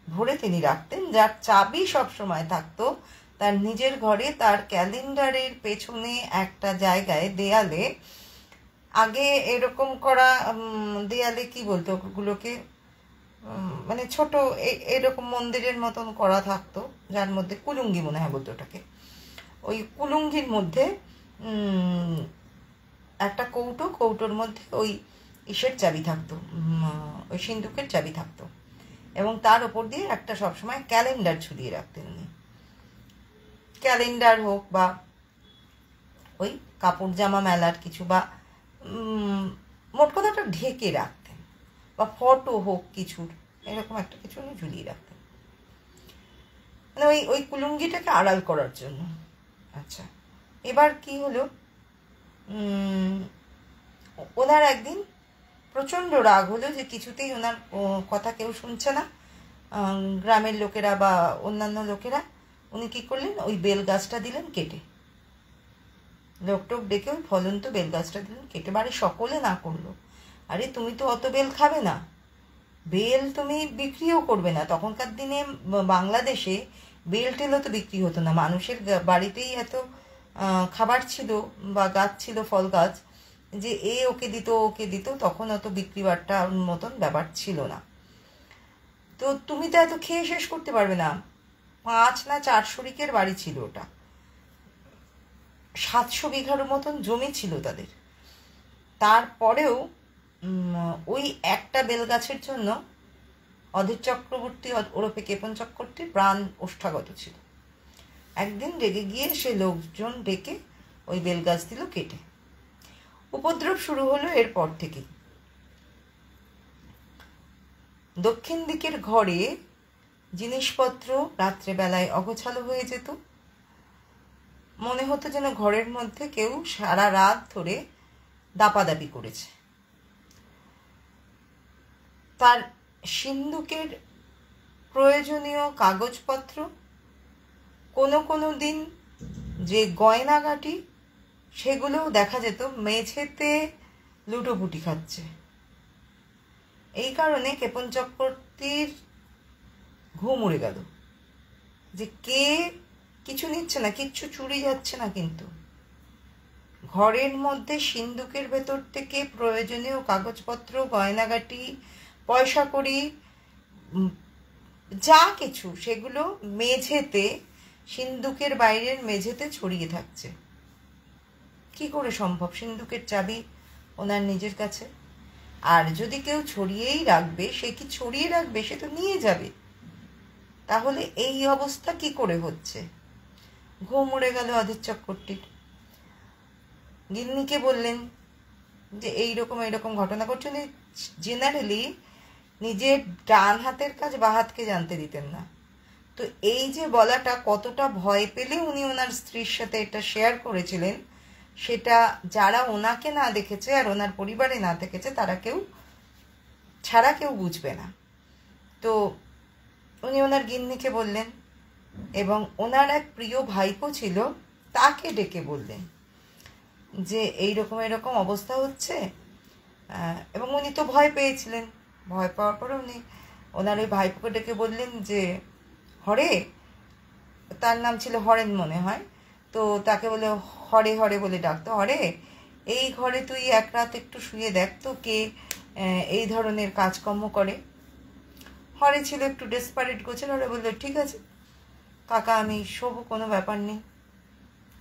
A: ভরে তিনি রাখতেন, যার চাবি সবসময় থাকতো তার নিজের ঘরে। তার ক্যালেন্ডারের পেছনে একটা জায়গায় দেয়ালে, আগে এরকম করা দেয়ালে কি বলতো ওগুলোকে, মানে ছোট এরকম মন্দিরের মতন করা থাকতো, যার মধ্যে কুলুঙ্গি মনে হয় বলতো ওটাকে। ওই কুলুঙ্গির মধ্যে একটা কৌটোর মধ্যে ওই ইসের চাবি থাকতো, ওই সিন্ধুকের চাবি থাকতো, এবং তার ওপর দিয়ে একটা সবসময় ক্যালেন্ডার ঝুলিয়ে রাখতেন উনি। ক্যালেন্ডার হোক বা ওই কাপড় জামা মেলার কিছু, বা মোট কথাটা ঢেকে রাখতেন, বা ফটো হোক কিছুর, এরকম একটা কিছু উনি ঝুলিয়ে রাখতেন, মানে ওই কুলুঙ্গিটাকে আড়াল করার জন্য। আচ্ছা, এবার কি হলো, ওনার একদিন প্রচণ্ড রাগ হলো যে কিছুতেই ওনার কথা কেউ শুনছে না, গ্রামের লোকেরা বা অন্যান্য লোকেরা। উনি কী করলেন, ওই বেল গাছটা দিলেন কেটে, লোকটোক ডেকে ওই ফলন্ত বেল গাছটা দিলেন কেটে। বাড়ি সকলে না করলো, আরে তুমি তো অত বেল খাবে না, বেল তুমি বিক্রিও করবে না। তখনকার দিনে বাংলাদেশে বেল টেলও তো বিক্রি হতো না, মানুষের বাড়িতেই এত খাবার ছিল বা গাছ ছিল, ফল গাছ, যে ওকে দিত, তখন অত বিক্রি বাট্টার মতন ব্যাপার ছিল না। তো তুমি তো এত খেয়ে শেষ করতে পারবে না। 5 না 4 শরিকের বাড়ি ছিল ওটা, 700 বিঘার মতন জমি ছিল তাদের। তারপরেও ওই একটা বেল গাছের জন্য অধীর চক্রবর্তী ওরফে কেপন চক্রবর্তীর প্রাণ ওষ্ঠাগত ছিল। একদিন রেগে গিয়ে সে লোকজন ডেকে ওই বেল গাছ দিল কেটে। উপদ্রব শুরু হলো এরপর থেকে। দক্ষিণ দিকের ঘরে জিনিসপত্র রাত্রেবেলায় অগোছালো হয়ে যেত, মনে হতো যেন ঘরের মধ্যে কেউ সারা রাত ধরে দাপাদাপি করেছে। তার সিন্ধুকের প্রয়োজনীয় কাগজপত্র, কোনো দিন যে গয়নাগাটি, সেগুলোও দেখা যেত মেঝেতে লুটোপুটি খাচ্ছে। এই কারণে কেপন চক্রবর্তীর ঘুম উড়ে গেল, যে কে কিছু নিচ্ছে না, কিচ্ছু চুরি যাচ্ছে না, কিন্তু ঘরের মধ্যে সিন্ধুকের ভেতর থেকে প্রয়োজনীয় কাগজপত্র, গয়নাগাটি, পয়সা কড়ি, যা কিছু, সেগুলো মেঝেতে সিন্ধুকের বাইরের মেঝেতে ছড়িয়ে থাকছে। কি করে সম্ভব? সিন্ধুকের চাবি ওনার নিজের কাছে। আর যদি কেউ ছড়িয়েই রাখবে, সে কি ছড়িয়ে রাখবে? সে তো নিয়ে যাবে। তাহলে এই অবস্থা কি করে হচ্ছে? ঘুম উড়ে গেল অধীর চক্রবর্তীর। গিন্নিকে বললেন যে এইরকম ঘটনা ঘটছে। উনি জেনারেলি নিজের ডান হাতের কাজ বাঁ হাতকে জানতে দিতেন না। তো এই যে বলাটা কতটা ভয় পেলে উনি ওনার স্ত্রীর সাথে এটা শেয়ার করেছিলেন, সেটা যারা ওনাকে না দেখেছে আর ওনার পরিবারে না দেখেছে তারা কেউ ছাড়া কেউ বুঝবে না। তো উনি ওনার গিন্নিকে বললেন, এবং ওনার এক প্রিয় ভাইপো ছিল, তাকে ডেকে বললেন যে এরকম অবস্থা হচ্ছে। এবং উনি তো ভয় পেয়েছিলেন। ভয় পাওয়ার পরে উনি ওনার ওই ভাইপোকে ডেকে বললেন যে হরে, তার নাম ছিল হরেন মনে হয়, তো তাকে বলে হরে হরে বলে ডাকতো, হরে এই ঘরে তুই এক রাত একটু শুয়ে দেখ তো কে এই ধরনের কাজকর্ম করে। হরে ছিল একটু ডেসপারেট গোছের। হরে বললো ঠিক আছে কাকা, আমি শোবো, কোনো ব্যাপার নেই।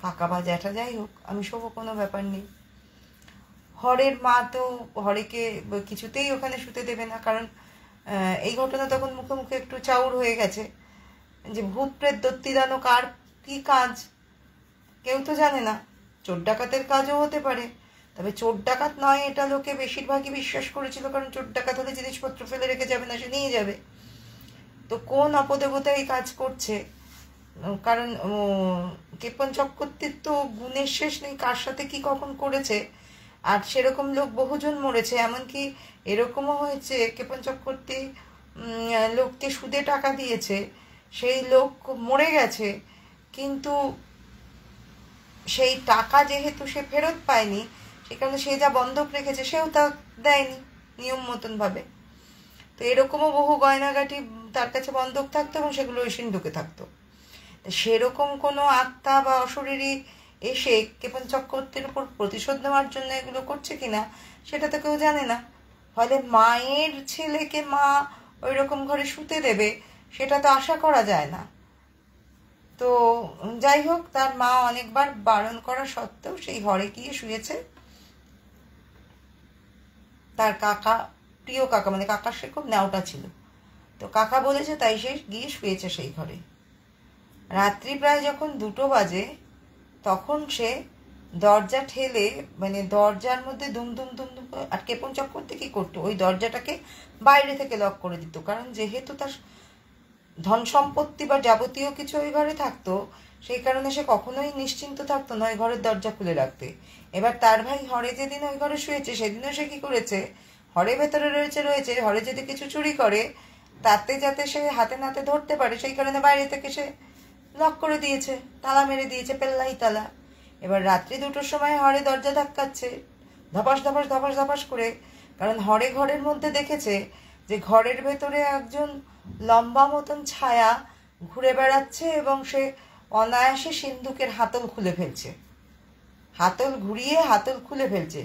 A: কাকা বা জ্যাঠা যাই হোক, আমি শোবো, কোনো ব্যাপার নেই। হরের মা তো হরেকে কিছুতেই ওখানে শুতে দেবে না, কারণ এই ঘটনা তখন মুখে মুখে একটু চাউর হয়ে গেছে যে ভূত প্রেত দত্তিদানো কার কি কাজ কেউ তো জানে না। চোর ডাকাতের কাজও হতে পারে, তবে চোর ডাকাত নয় এটা লোকে বেশিরভাগই বিশ্বাস করেছিল, কারণ চোর ডাকাত হলে জিনিসপত্র ফেলে রেখে যাবে না, সে নিয়ে যাবে। তো কোন অপদেবতা এই কাজ করছে? কারণ কেপন চক্রবর্তীর তো গুণের শেষ নেই, কার সাথে কি কখন করেছে। আর সেরকম লোক বহুজন মরেছে, এমনকি এরকমও হয়েছে কেপন চক্রবর্তী লোককে সুদে টাকা দিয়েছে, সেই লোক মরে গেছে, কিন্তু সেই টাকা যেহেতু সে ফেরত পায়নি, সে কারণে সে যা বন্ধক রেখেছে সেও তা দেয়নি নিয়ম মতন ভাবে। তো এরকমও বহু গয়নাগাটি তার কাছে বন্ধক থাকতো এবং সেগুলো ওই সিন্ধুকে থাকতো। সেরকম কোনো আত্মা বা অশরীরী এসে কেপন চক্রবর্তীর উপর প্রতিশোধ নেওয়ার জন্য এগুলো করছে কিনা সেটা তো কেউ জানে না। ফলে মায়ের ছেলেকে মা ওই রকম ঘরে শুতে দেবে সেটা তো আশা করা যায় না। তো যাই হোক, তার মা অনেকবার বারণ করা সত্ত্বেও সেই ঘরে গিয়ে শুয়েছে। তার কাকা, প্রিয় কাকা, মানে কাকার সে খুব ন্যাওটা ছিল, তো কাকা বলেছে তাই সে গিয়ে শুয়েছে সেই ঘরে। রাত্রি প্রায় যখন 2টো বাজে তখন সে দরজা ঠেলে, মানে দরজার মধ্যে দুম দুম দুম দুম, আর কেপন চক্রবর্তী কি করতো, ওই দরজাটাকে বাইরে থেকে লক করে দিত, কারণ যেহেতু তার ধন সম্পত্তি বা যাবতীয় কিছু ওই ঘরে থাকতো, সেই কারণে সে কখনোই নিশ্চিন্ত থাকতো না ওই ঘরের দরজা খুলে রাখতে। এবার তার ভাই হরে যেদিন ওই ঘরে শুয়েছে সেদিনও সে কি করেছে, হরে ভেতরে রয়েছে, হরে যদি কিছু চুরি করে তাতে যাতে সে হাতে নাতে ধরতে পারে, সেই কারণে বাইরে থেকে সে লক করে দিয়েছে, তালা মেরে দিয়েছে, পেল্লাই তালা। এবার রাত্রি 2টোর সময় হরে দরজা ধাক্কাচ্ছে ধপাস ধপাস ধপাস ধপাস করে, কারণ হরে ঘরের মধ্যে দেখেছে যে ঘরের ভেতরে একজন লম্বা মতন ছায়া ঘুরে বেড়াচ্ছে এবং সে অনায়াসে সিন্ধুকের হাতল খুলে ফেলছে, হাতল ঘুরিয়ে হাতল খুলে ফেলছে।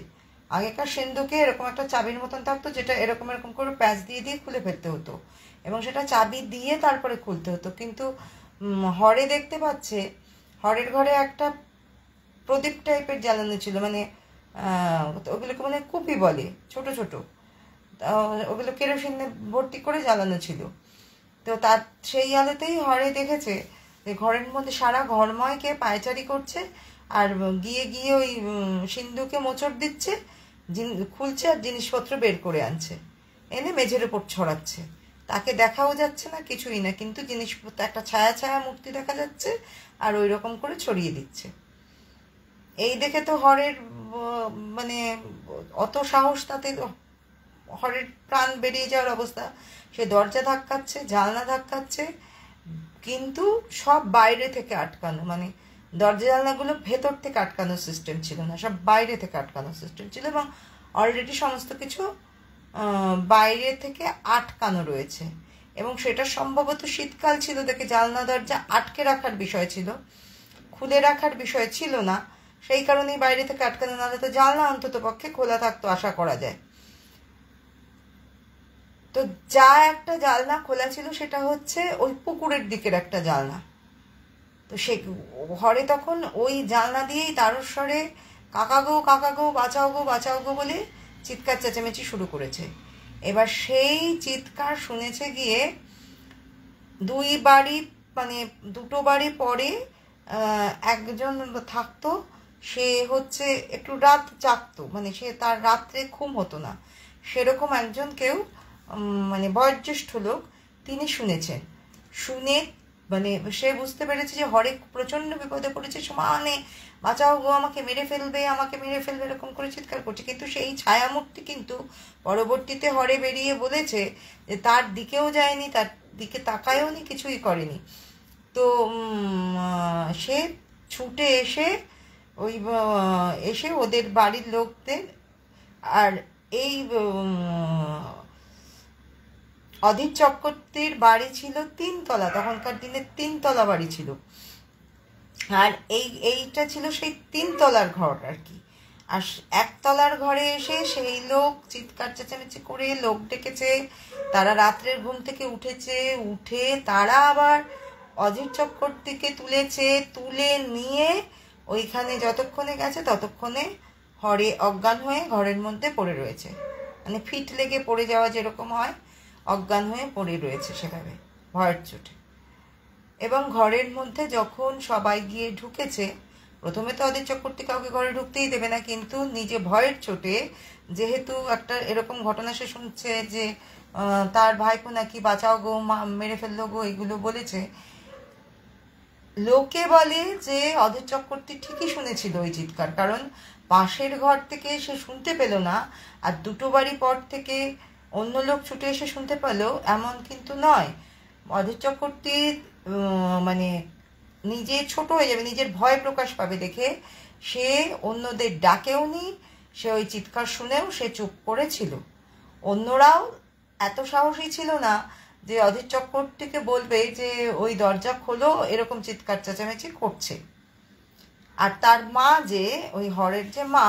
A: আগেকার সিন্ধুকে এরকম একটা চাবির মতন থাকতো, যেটা এরকম করে প্যাঁচ দিয়ে দিয়ে খুলে ফেলতে হতো এবং সেটা চাবি দিয়ে তারপরে খুলতে হতো। কিন্তু হরে দেখতে পাচ্ছে হরের ঘরে একটা প্রদীপ টাইপের জ্বালানো ছিল, মানে ওগুলোকে মানে কুপি বলে, ছোট ছোট, ওগুলো কেরোসিনে ভর্তি করে জ্বালানো ছিল। তো তার সেই আলোতেই হরে দেখেছে যে ঘরের মধ্যে সারা ঘরময় কে পায়চারি করছে আর গিয়ে গিয়ে ওই সিন্ধুকে মোচড় দিচ্ছে, খুলছে আর জিনিসপত্র বের করে আনছে, এনে মেঝের ওপর ছড়াচ্ছে। তাকে দেখাও যাচ্ছে না, কিছুই না, কিন্তু জিনিসপত্র একটা ছায়া ছায়া মূর্তি দেখা যাচ্ছে আর ওই রকম করে ছড়িয়ে দিচ্ছে। এই দেখে তো হরের মানে অত সাহস, তাতে হরের প্রাণ বেরিয়ে যাওয়ার অবস্থা। সে দরজা ধাক্কাচ্ছে, জানলা ধাক্কাচ্ছে, কিন্তু সব বাইরে থেকে আটকানো, মানে দরজা জানলাগুলো ভেতর থেকে আটকানোর সিস্টেম ছিল না, সব বাইরে থেকে আটকানোর সিস্টেম ছিল এবং অলরেডি সমস্ত কিছু বাইরে থেকে আটকানো রয়েছে। এবং সেটা সম্ভবত শীতকাল ছিল দেখে জানলা দরজা আটকে রাখার বিষয় ছিল, খুলে রাখার বিষয় ছিল না, সেই কারণেই বাইরে থেকে আটকানো, নাহলে তো জানলা অন্তত পক্ষে খোলা থাকতো আশা করা যায়। তো যা একটা জানলা খোলা ছিল সেটা হচ্ছে ওই পুকুরের দিকের একটা জানলা, তো সে ঘরে তখন ওই জানলা দিয়েই তারস্বরে কাকা গো বাঁচাও গো বলে চিৎকার চেঁচামেচি শুরু করেছে। এবার সেই চিৎকার শুনেছে গিয়ে দুটো বাড়ি পরে একজন থাকতো, সে হচ্ছে একটু রাত জাগতো, মানে সে তার রাত্রে ঘুম হতো না, সেরকম একজন কেউ মানে বয়োজ্যেষ্ঠ লোক, তিনি শুনেছেন। শুনে মানে সে বুঝতে পেরেছে যে হরে প্রচণ্ড বিপদে পড়েছে, সমানে বাঁচাও গো, আমাকে মেরে ফেলবে এরকম করে চিৎকার করছে। কিন্তু সেই ছায়ামূর্তি কিন্তু পরবর্তীতে হরে বেরিয়ে বলেছে যে তার দিকেও যায়নি, তার দিকে তাকায়ও নি, কিছুই করেনি। তো সে ছুটে এসে ওদের বাড়ির লোকদের, আর এই অধীর চক্রবর্তীর বাড়ি ছিল 3 তলা, তখনকার দিনে 3 তলা বাড়ি ছিল, আর এইটা ছিল সেই 3 তলার ঘর আর কি। আর 1 তলার ঘরে এসে সেই লোক চিৎকার চেঁচামেচি করে লোক ডেকেছে, তারা রাত্রের ঘুম থেকে উঠে তারা আবার অধীর চক্রবর্তীকে তুলে নিয়ে ওইখানে যতক্ষণে গেছে ততক্ষণে হরে অজ্ঞান হয়ে ঘরের মধ্যে পড়ে রয়েছে, মানে ফিট লেগে পড়ে যাওয়া যেরকম হয়, অজ্ঞান হয়ে পড়ে রয়েছে সেভাবে ভয়ের চোটে। এবং ঘরের মধ্যে যখন সবাই গিয়ে ঢুকেছে, প্রথমে তো অধীর চক্রবর্তী কাউকে ঘরে ঢুকতেই দেবে না, কিন্তু নিজে ভয়ের চোটে, যেহেতু একটা এরকম ঘটনা সে শুনছে যে তার ভাইপো নাকি বাঁচাও গো, মেরে ফেললো গো, এগুলো বলেছে, লোকে বলে যে অধীর চক্রবর্তী ঠিকই শুনেছিল ওই চিৎকার, কারণ পাশের ঘর থেকে সে শুনতে পেল না, আর 2 বাড়ি পর থেকে অন্য লোক ছুটে এসে শুনতে পেল, এমন কিন্তু নয়। অধীর চক্রবর্তী মানে নিজে ছোট হয়ে যাবে, নিজের ভয় প্রকাশ পাবে দেখে সে অন্যদের ডাকেও নি, সে ওই চিৎকার শুনেও সে চুপ করেছিল। অন্যরাও এত সাহসী ছিল না যে অধীর চক্রবর্তীকে বলবে যে ওই দরজা খোলো, এরকম চিৎকার চেঁচামেচি করছে। আর তার মা, যে ওই হরের যে মা,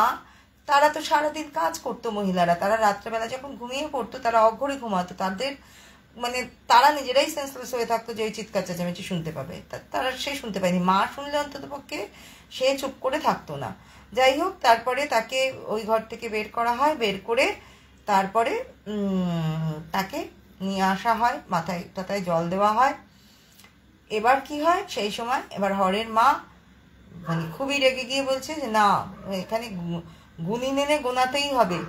A: তারা তো সারাদিন কাজ করতো মহিলারা, তারা রাত্রেবেলা যখন ঘুমিয়ে পড়তো তারা অঘরে ঘুমাতো, তাদের মানে তারা নিজেরাই সেন্সলেস হয়ে থাকতো যে ওই চিৎকার চেঁচামেচি শুনতে পাবে, তারা সে শুনতে পায়নি। মা শুনলে অন্তত পক্ষে সে চুপ করে থাকতো না। যাই হোক, তারপরে তাকে ওই ঘর থেকে বের করা হয়, বের করে তারপরে তাকে নিয়ে আসা হয়, মাথায় টাথায় জল দেওয়া হয়। এবার কি হয় সেই সময়, এবার হরের মা মানে খুবই রেগে গিয়ে বলছে যে না, এখানে গুণী এনে গোনাতেই হবে,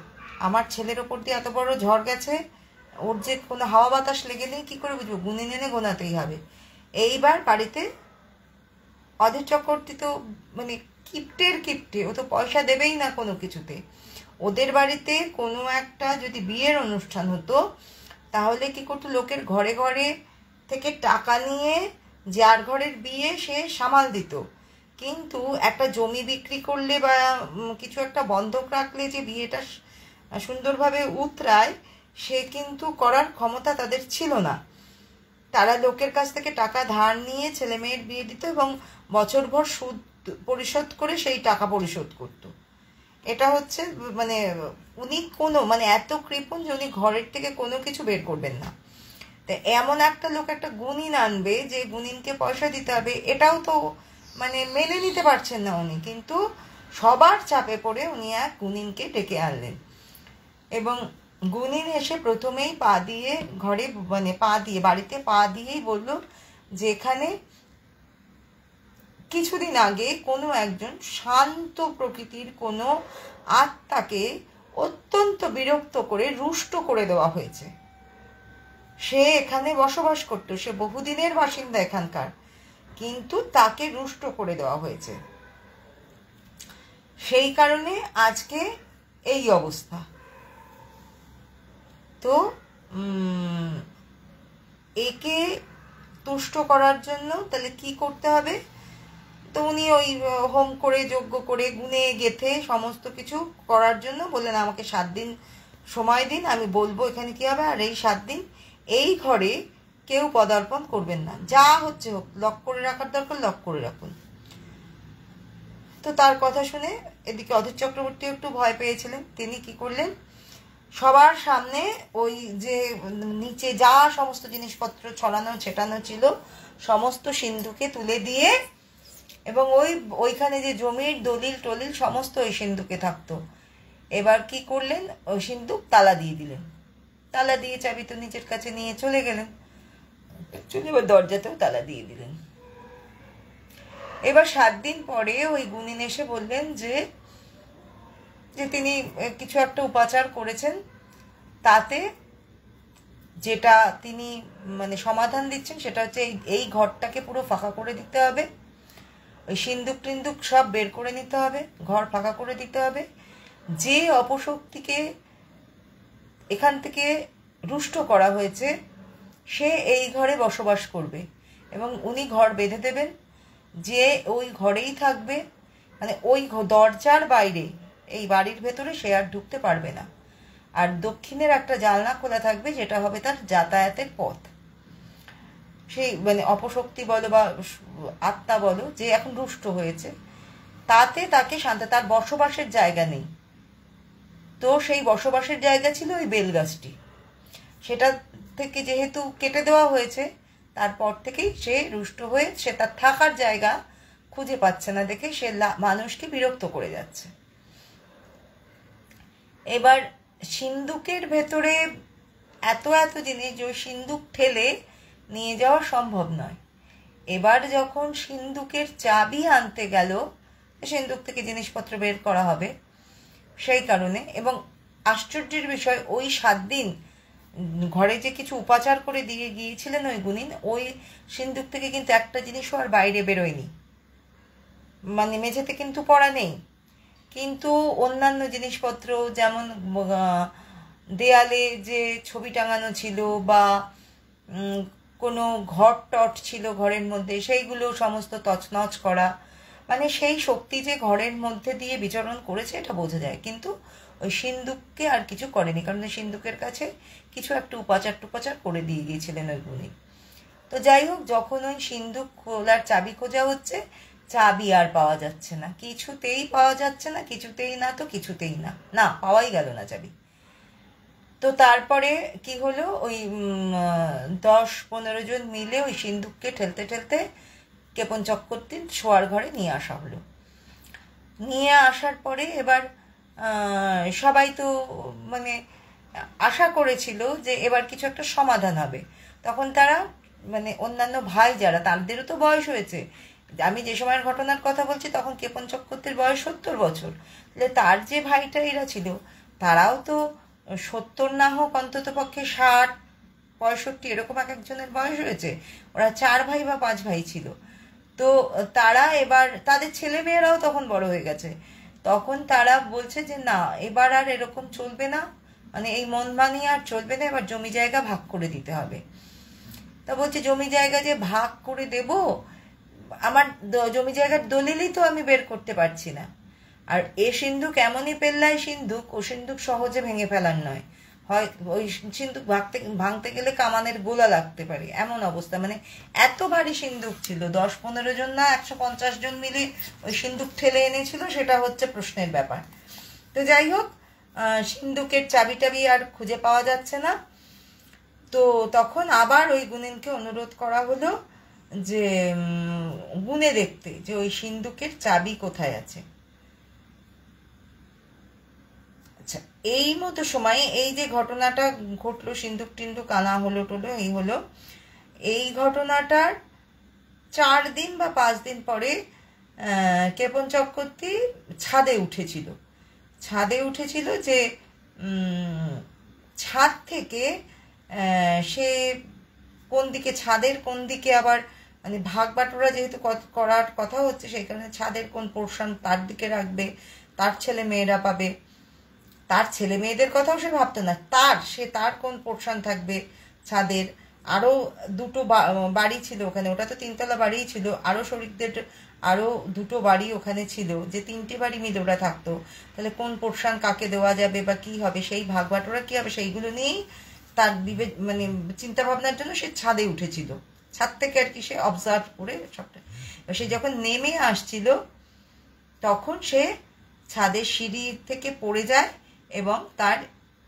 A: আমার ছেলের ওপর দিয়ে এত বড় ঝড় গেছে, ওর যে কোনো হাওয়া বাতাস লেগে নেই, কী করে বুঝবো, গুণী এনে গোনাতেই হবে। এইবার বাড়িতে অধীর চক্রবর্তী তো মানে কিপ্টে, ও তো পয়সা দেবেই না কোনো কিছুতে। ওদের বাড়িতে কোনো একটা যদি বিয়ের অনুষ্ঠান হতো, তাহলে কি করতো, লোকের ঘরে ঘরে থেকে টাকা নিয়ে যার ঘরের বিয়ে সে সামাল দিত, কিন্তু একটা জমি বিক্রি করলে বা কিছু একটা বন্ধক রাখলে যে বিয়েটা সুন্দরভাবে উতরায়, সে কিন্তু করার ক্ষমতা তাদের ছিল না। তারা লোকের কাছ থেকে টাকা ধার নিয়ে ছেলে মেয়ের বিয়ে দিত এবং বছরভর সুদ পরিশোধ করে সেই টাকা পরিশোধ করত। এটা হচ্ছে মানে উনি কোনো মানে এত কৃপণ যে উনি ঘরের থেকে কোনো কিছু বের করবেন না। তো এমন একটা লোক একটা গুণিন আনবে যে গুণিনকে পয়সা দিতে হবে, এটাও তো মানে মেনে নিতে পারছেন না উনি, কিন্তু সবার চাপে পড়ে উনি এক গুণিনকে ডেকে আনলেন। এবং গুণিন এসে প্রথমেই ঘরে মানে বাড়িতে পা দিয়েই বলল যে এখানে কিছুদিন আগে কোনো একজন শান্ত প্রকৃতির কোনো আত্মাকে অত্যন্ত বিরক্ত করে রুষ্ট করে দেওয়া হয়েছে। সে এখানে বসবাস করত, সে বহুদিনের বাসিন্দা এখানকার, কিন্তু তাকে রুষ্ট করে দেওয়া হয়েছে, সেই কারণে আজকে এই অবস্থা। তো একে তুষ্ট করার জন্য তাহলে কি করতে হবে, তো উনি ওই হোম করে যজ্ঞ করে গুণে গেথে সমস্ত কিছু করার জন্য বললেন আমাকে 7 দিন সময় দিন, আমি বলবো এখানে কি হবে, আর এই 7 দিন এই ঘরে কেউ পদার্পণ করবেন না, যা হচ্ছে হোক, লক করে রাখার দরকার লক করে রাখুন। তো তার কথা শুনে এদিকে অধীর চক্রবর্তী একটু ভয় পেয়েছিলেন, তিনি কি করলেন, সবার সামনে ওই যে নিচে যা সমস্ত জিনিসপত্র ছড়ানো ছেটানো ছিল সমস্ত সিন্ধুকে তুলে দিয়ে এবং ওইখানে যে জমির দলিল টলিল সমস্ত ওই সিন্ধুকে থাকতো। এবার কি করলেন, ওই সিন্ধুক তালা দিয়ে দিলেন, তালা দিয়ে চাবি তো নিজের কাছে নিয়ে চলে গেলেন, এবার দরজাতেও তালা দিয়ে দিলেন। এবার 7 দিন পরে ওই গুণিন এসে বললেন যে তিনি কিছু একটা উপাচার করেছেন, তাতে যেটা তিনি মানে সমাধান দিচ্ছেন সেটা হচ্ছে এই ঘরটাকে পুরো ফাঁকা করে দিতে হবে, ওই সিন্দুক টিন্দুক সব বের করে নিতে হবে, ঘর ফাঁকা করে দিতে হবে, যে অপশক্তিকে এখান থেকে রুষ্ট করা হয়েছে সে এই ঘরে বসবাস করবে এবং উনি ঘর বেঁধে দেবেন, যে ওই ঘরেই থাকবে, মানে ওই দরজার বাইরে এই বাড়ির ভেতরে সে আর ঢুকতে পারবে না। আর দক্ষিণের একটা জানলা খোলা থাকবে, যেটা হবে তার যাতায়াতের পথ। সেই মানে অপশক্তি বলো বা আত্মা বলো যে এখন রুষ্ট হয়েছে, তাতে তাকে তার বসবাসের জায়গা নেই। তো সেই বসবাসের জায়গা ছিল ওই বেলগাছটি, সেটা থেকে যেহেতু কেটে দেওয়া হয়েছে, তারপর থেকেই সে রুষ্ট হয়ে সে তার থাকার জায়গা খুঁজে পাচ্ছে না দেখে সে মানুষকে বিরক্ত করে যাচ্ছে। এবার সিন্দুকের ভেতরে এত এত জিনিস যে ওই সিন্দুক ঠেলে নিয়ে যাওয়া সম্ভব নয়। এবার যখন সিন্দুকের চাবি আনতে গেল, সিন্দুক থেকে জিনিসপত্র বের করা হবে সেই কারণে। এবং আশ্চর্যের বিষয়, ওই 7 দিন ঘরে যে কিছু উপাচার করে দিয়ে গিয়েছিলেন ওই গুণিন, ওই সিন্দুক থেকে কিন্তু একটা জিনিসও আর বাইরে বেরোয়নি, মানে মেঝেতে কিন্তু পড়া নেই, কিন্তু অন্যান্য জিনিসপত্র যেমন দেয়ালে যে ছবি টাঙানো ছিল বা কোনো ঘট টট ছিল ঘরের মধ্যে, সেইগুলো সমস্ত তছনছ করা, মানে সেই শক্তি যে ঘরের মধ্যে দিয়ে বিচরণ করেছে এটা বোঝা যায়। কিন্তু ওই সিন্দুককে আর কিছু করেনি, কারণ সিন্দুকের কাছে কিছু একটা উপাচার করে দিয়ে গিয়েছিলেন ওই গুণী। তো যাই হোক, যখন ওই সিন্দুক খোলার চাবি খোঁজা হচ্ছে, চাবি আর পাওয়া যাচ্ছে না, কিছুতেই পাওয়া যাচ্ছে না, কিছুতেই না, তো কিছুতেই না, না পাওয়াই গেল না চাবি। তো তারপরে কি হলো, ওই 10-15 জন মিলে ওই সিন্দুককে ঠেলতে ঠেলতে কেপন চক্রবর্তীর শোয়ার ঘরে নিয়ে আসা হলো। নিয়ে আসার পরে এবার সবাই তো মানে আশা করেছিল যে এবার কিছু একটা সমাধান হবে। তখন তারা মানে অন্যান্য ভাই যারা, তাদেরও তো বয়স হয়েছে, আমি যে সময়ের ঘটনার কথা বলছি তখন কেপন চক্রবর্তীর বয়স 70 বছর, তাহলে তার যে ভাইটা এরা ছিল তারাও তো 70 না হোক অন্তত পক্ষে 60-65 এরকম এক একজনের বয়স হয়েছে। ওরা 4 ভাই বা 5 ভাই ছিল। তো তারা এবার তাদের ছেলে মেয়েরাও তখন বড় হয়ে গেছে, তখন তারা বলছে যে না এবার আর এরকম চলবে না, মানে এই মন মানিয়ে আর চলবে না, এবার জমি জায়গা ভাগ করে দিতে হবে। তা বলছে জমি জায়গা যে ভাগ করে দেব, আমার জমি জায়গার দলিলই তো আমি বের করতে পারছি না। আর এ সিন্ধুক এমনই পেল্লায় সিন্ধুক, ও সিন্ধুক সহজে ভেঙে ফেলার নয়, হয় ওই সিন্ধুক ভাঙতে গেলে কামানের গোলা লাগতে পারে এমন অবস্থা, মানে এত ভারী সিন্ধুক ছিল। 10-15 জন না 150 জন মিলে ওই সিন্ধুক ঠেলে এনেছিল, সেটা হচ্ছে প্রশ্নের ব্যাপার। তো যাই হোক, সিন্ধুকের চাবি টাবি আর খুঁজে পাওয়া যাচ্ছে না। তো তখন আবার ওই গুণিনকে অনুরোধ করা হলো যে গুনে দেখতে যে ওই সিন্ধুকের চাবি কোথায় আছে। আচ্ছা, এই মতো সময়ে এই যে ঘটনাটা ঘটলো, সিন্ধুক টিন্দুক আনা হলো টলো, এই হলো, এই ঘটনাটার 4 দিন বা 5 দিন পরে কেপন চক্রবর্তী ছাদে উঠেছিল যে ছাদ থেকে সে কোন দিকে, ছাদের কোন দিকে আবার মানে ভাগ বাটোরা যেহেতু করার কথা হচ্ছে, সেই কারণে ছাদের কোন পোর্শন তার দিকে রাখবে, তার ছেলে মেয়েরা পাবে, তার ছেলে মেয়েদের কথাও সে ভাবতো না, তার কোন পোর্শন থাকবে ছাদের। আরও 2টো বাড়ি ছিল ওখানে, ওটা তো 3তলা বাড়িই ছিল, আরও শরিকদের আরও 2টো বাড়ি ওখানে ছিল, যে 3টে বাড়ি মিলে ওরা থাকতো, তাহলে কোন পোর্শন কাকে দেওয়া যাবে বা কি হবে, সেই ভাগ বাটোরা কি হবে, সেইগুলো নিয়েই তার মানে চিন্তা ভাবনার জন্য সে ছাদে উঠেছিল। ছাদ থেকে আর কি সে অবজার্ভ করে সবটা। সে যখন নেমে আসছিল তখন সে ছাদের সিঁড়ি থেকে পড়ে যায় এবং তার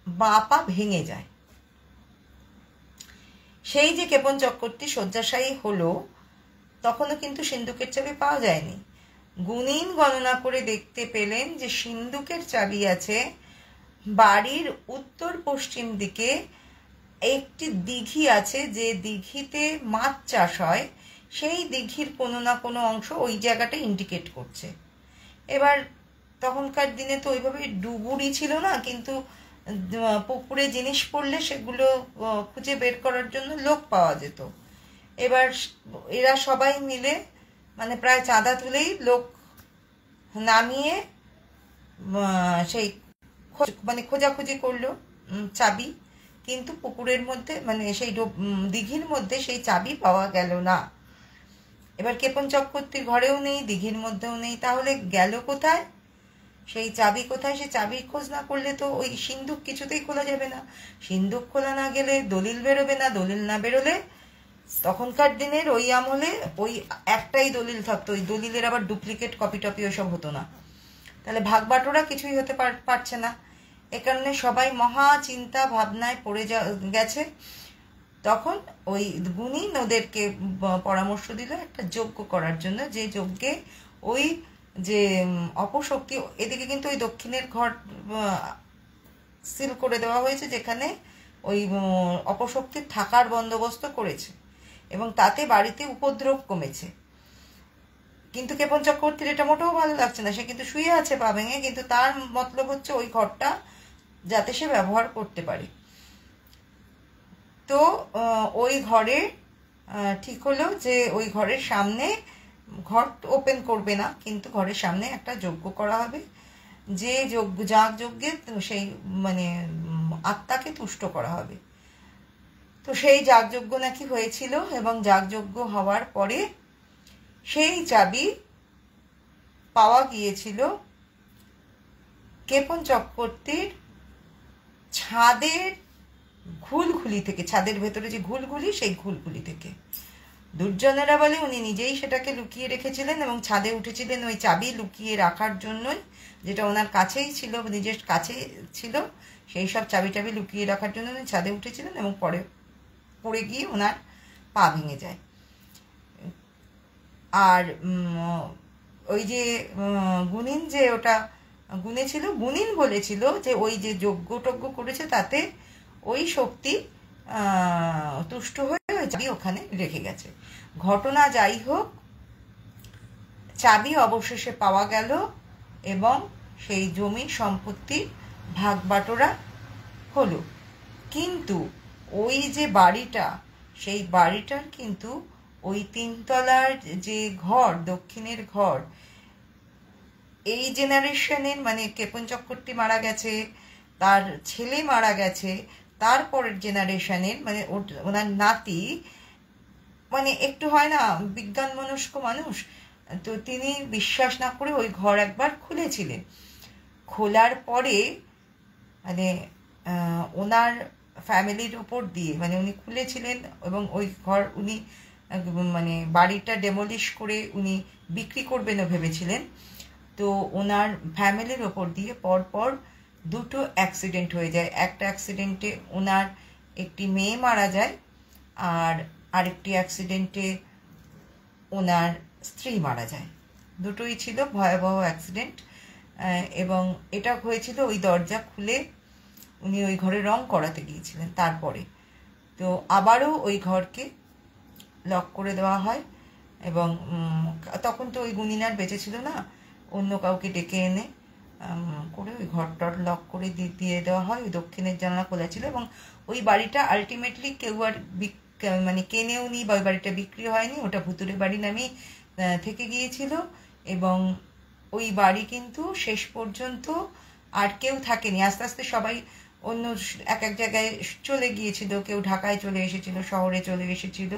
A: বাঁ পা ভেঙে যায়। সেই যে কেপন চক্রবর্তী শয্যাশায়ী হলো, তখনও কিন্তু সিন্ধুকের চাবি পাওয়া যায়নি। গুণিন গণনা করে দেখতে পেলেন যে সিন্ধুকের চাবি আছে বাড়ির উত্তর পশ্চিম দিকে একটি দিঘি আছে, যে দিঘিতে মাছ চাষ হয়, সেই দিঘির কোনো না কোনো অংশ ওই জায়গাটা ইন্ডিকেট করছে। এবার তখনকার দিনে তো ওইভাবে ডুবুরি ছিল না, কিন্তু পুকুরে জিনিস পড়লে সেগুলো খুঁজে বের করার জন্য লোক পাওয়া যেত। এবার এরা সবাই মিলে মানে প্রায় চাঁদা তুলেই লোক নামিয়ে সেই মানে খোঁজাখুঁজি করলো চাবি, কিন্তু পুকুরের মধ্যে মানে সেই দিঘির মধ্যে সেই চাবি পাওয়া গেল না। এবার ক্ষেপণ চক্রবর্তীর ঘরেও নেই, দিঘির মধ্যেও নেই, তাহলে গেল কোথায়? সেই চাবি কোথায়? সে চাবি খোঁজ না করলে তো ওই সিন্ধুক কিছুতেই খোলা যাবে না। সিন্ধুক খোলা না গেলে দলিল বেরোবে না, দলিল না বেরোলে তখনকার দিনের ওই আমলে ওই একটাই দলিল থাকতো, ওই দলিলের আবার ডুপ্লিকেট কপি টপি ওসব হতো না, তাহলে ভাগ বাটোরা কিছুই হতে পারছে না। এ কারণে সবাই মহা চিন্তা ভাবনায় পড়ে গেছে। তখন ওই গুণিন ওদেরকে পরামর্শ দিল একটা যজ্ঞ করার জন্য, যে যজ্ঞে ওই যে অপশক্তি, এদিকে কিন্তু ওই দক্ষিণের ঘর সিল করে দেওয়া হয়েছে যেখানে ওই অপশক্তির থাকার বন্দোবস্ত করেছে, এবং তাতে বাড়িতে উপদ্রব কমেছে। কিন্তু ক্ষেপণ চক্রবর্তীর এটা মোটেও ভালো লাগছে না, সে কিন্তু শুয়ে আছে পা ভেঙে, কিন্তু তার মতলব হচ্ছে ওই ঘরটা যাতে সে ব্যবহার করতে পারে। তো ওই ঘরে ঠিক হলো যে ওই ঘরের সামনে, ঘর ওপেন করবে না, কিন্তু ঘরের সামনে একটা যজ্ঞ করা হবে, যে যজ্ঞে সেই মানে আত্মাকে তুষ্ট করা হবে। তো সেই যাগযজ্ঞ নাকি হয়েছিল, এবং যাগযজ্ঞ হওয়ার পরে সেই চাবি পাওয়া গিয়েছিল ক্ষেপণ চক্রবর্তীর ছাদের ঘুলঘুলি থেকে, ছাদের ভেতরে যে ঘুলঘুলি, সেই ঘুলঘুলি থেকে। দুর্জনেরা বলে উনি নিজেই সেটাকে লুকিয়ে রেখেছিলেন এবং ছাদে উঠেছিলেন ওই চাবি লুকিয়ে রাখার জন্যই, যেটা ওনার কাছেই ছিল, নিজের কাছে ছিল, সেই সব চাবি টাবি লুকিয়ে রাখার জন্য উনি ছাদে উঠেছিলেন, এবং পরে পড়ে গিয়ে ওনার পা ভেঙে যায়। আর ওই যে গুণিন যে ওটা গুনেছিল, গুণিন বলেছিল যে ওই যে যজ্ঞ টজ্ঞ করেছে তাতে ওই শক্তি তুষ্ট হয়ে ওই চাবি ওখানে রেখে গেছে। ঘটনা যাই হোক, চাবি অবশেষে পাওয়া গেল এবং সেই জমি সম্পত্তির ভাগ বাটোরা হলো। কিন্তু ওই যে বাড়িটা, সেই বাড়িটার কিন্তু ওই 3 তলার যে ঘর, দক্ষিণের ঘর, এই জেনারেশনের মানে ক্ষেপণ চক্রবর্তী মারা গেছে, তার ছেলে মারা গেছে, তারপরের জেনারেশনের মানে ওনার নাতি, মানে একটু হয় না বিজ্ঞান মনস্ক মানুষ, তো তিনি বিশ্বাস না করে ওই ঘর একবার খুলেছিলেন। খোলার পরে মানে ওনার ফ্যামিলির ওপর দিয়ে মানে উনি খুলেছিলেন, এবং ওই ঘর উনি মানে বাড়িটা ডেমলিশ করে উনি বিক্রি করবেনও ভেবেছিলেন। তো ওনার ফ্যামিলির ওপর দিয়ে পরপর 2টো অ্যাক্সিডেন্ট হয়ে যায়। একটা অ্যাক্সিডেন্টে ওনার একটি মেয়ে মারা যায়, আর আরেকটি অ্যাক্সিডেন্টে ওনার স্ত্রী মারা যায়। দুটোই ছিল ভয়াবহ অ্যাক্সিডেন্ট, এবং এটা হয়েছিল ওই দরজা খুলে উনি ওই ঘরে রং করাতে গিয়েছিলেন। তারপরে তো আবারও ওই ঘরকে লক করে দেওয়া হয়, এবং তখন তো ওই গুণিনার বেঁচে ছিল না, অন্য কাউকে ডেকে এনে করে ওই ঘরটার লক করে দিয়ে দেওয়া হয়। ওই দক্ষিণের জানালা খোলা ছিল, এবং ওই বাড়িটা আলটিমেটলি কেউ আর মানে কেনেও নি, বা ওই বাড়িটা বিক্রি হয়নি, ওটা ভুতুরে বাড়ি নামেই থেকে গিয়েছিল। এবং ওই বাড়ি কিন্তু শেষ পর্যন্ত আর কেউ থাকেনি, আস্তে আস্তে সবাই অন্য এক এক জায়গায় চলে গিয়েছিল, কেউ ঢাকায় চলে এসেছিল, শহরে চলে এসেছিল,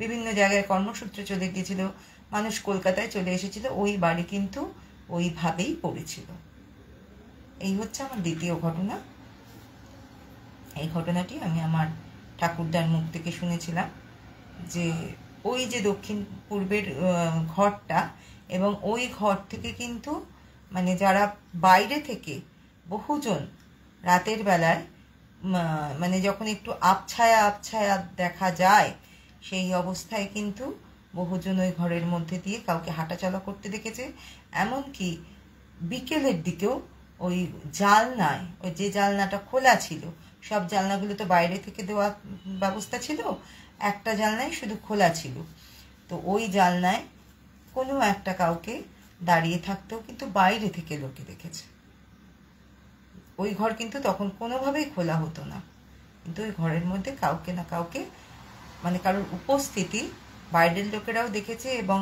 A: বিভিন্ন জায়গায় কর্মসূত্রে চলে গিয়েছিল, মানুষ কলকাতায় চলে এসেছিল, ওই বাড়ি কিন্তু ওইভাবেই পড়েছিল। এই হচ্ছে আমার দ্বিতীয় ঘটনা। এই ঘটনাটি আমি আমার ঠাকুরদার মুখ থেকে শুনেছিলাম, যে ওই যে দক্ষিণ পূর্বের ঘরটা, এবং ওই ঘর থেকে কিন্তু মানে যারা বাইরে থেকে বহুজন রাতের বেলায় মানে যখন একটু আবছায়া আবছায়া দেখা যায়, সেই অবস্থায় কিন্তু বহুজন ওই ঘরের মধ্যে দিয়ে কাউকে হাঁটাচলা করতে দেখেছে। এমনকি বিকেলের দিকেও ওই জানলায়, ওই যে জানলাটা খোলা ছিল, সব জানলাগুলো তো বাইরে থেকে দেওয়া ব্যবস্থা ছিল, একটা জানলাই শুধু খোলা ছিল, তো ওই জানলায় কোনো একটা কাউকে দাঁড়িয়ে থাকতেও কিন্তু বাইরে থেকে লোকে দেখেছে। ওই ঘর কিন্তু তখন কোনোভাবেই খোলা হতো না, কিন্তু ওই ঘরের মধ্যে কাউকে না কাউকে, মানে কারোর উপস্থিতি বাইরের লোকেরাও দেখেছে, এবং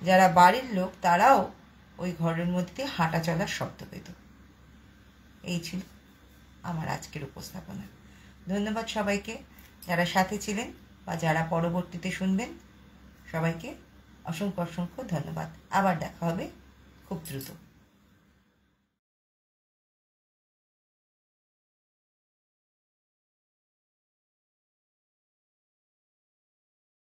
A: যারা বাড়ির লোক তারাও ওই ঘরের মধ্যে দিয়ে হাঁটা চলার শব্দ পেত। এই ছিল আমার আজকের উপস্থাপনা। ধন্যবাদ সবাইকে, যারা সাথে ছিলেন বা যারা পরবর্তীতে শুনবেন, সবাইকে অসংখ্য অসংখ্য ধন্যবাদ। আবার দেখা হবে খুব দ্রুত।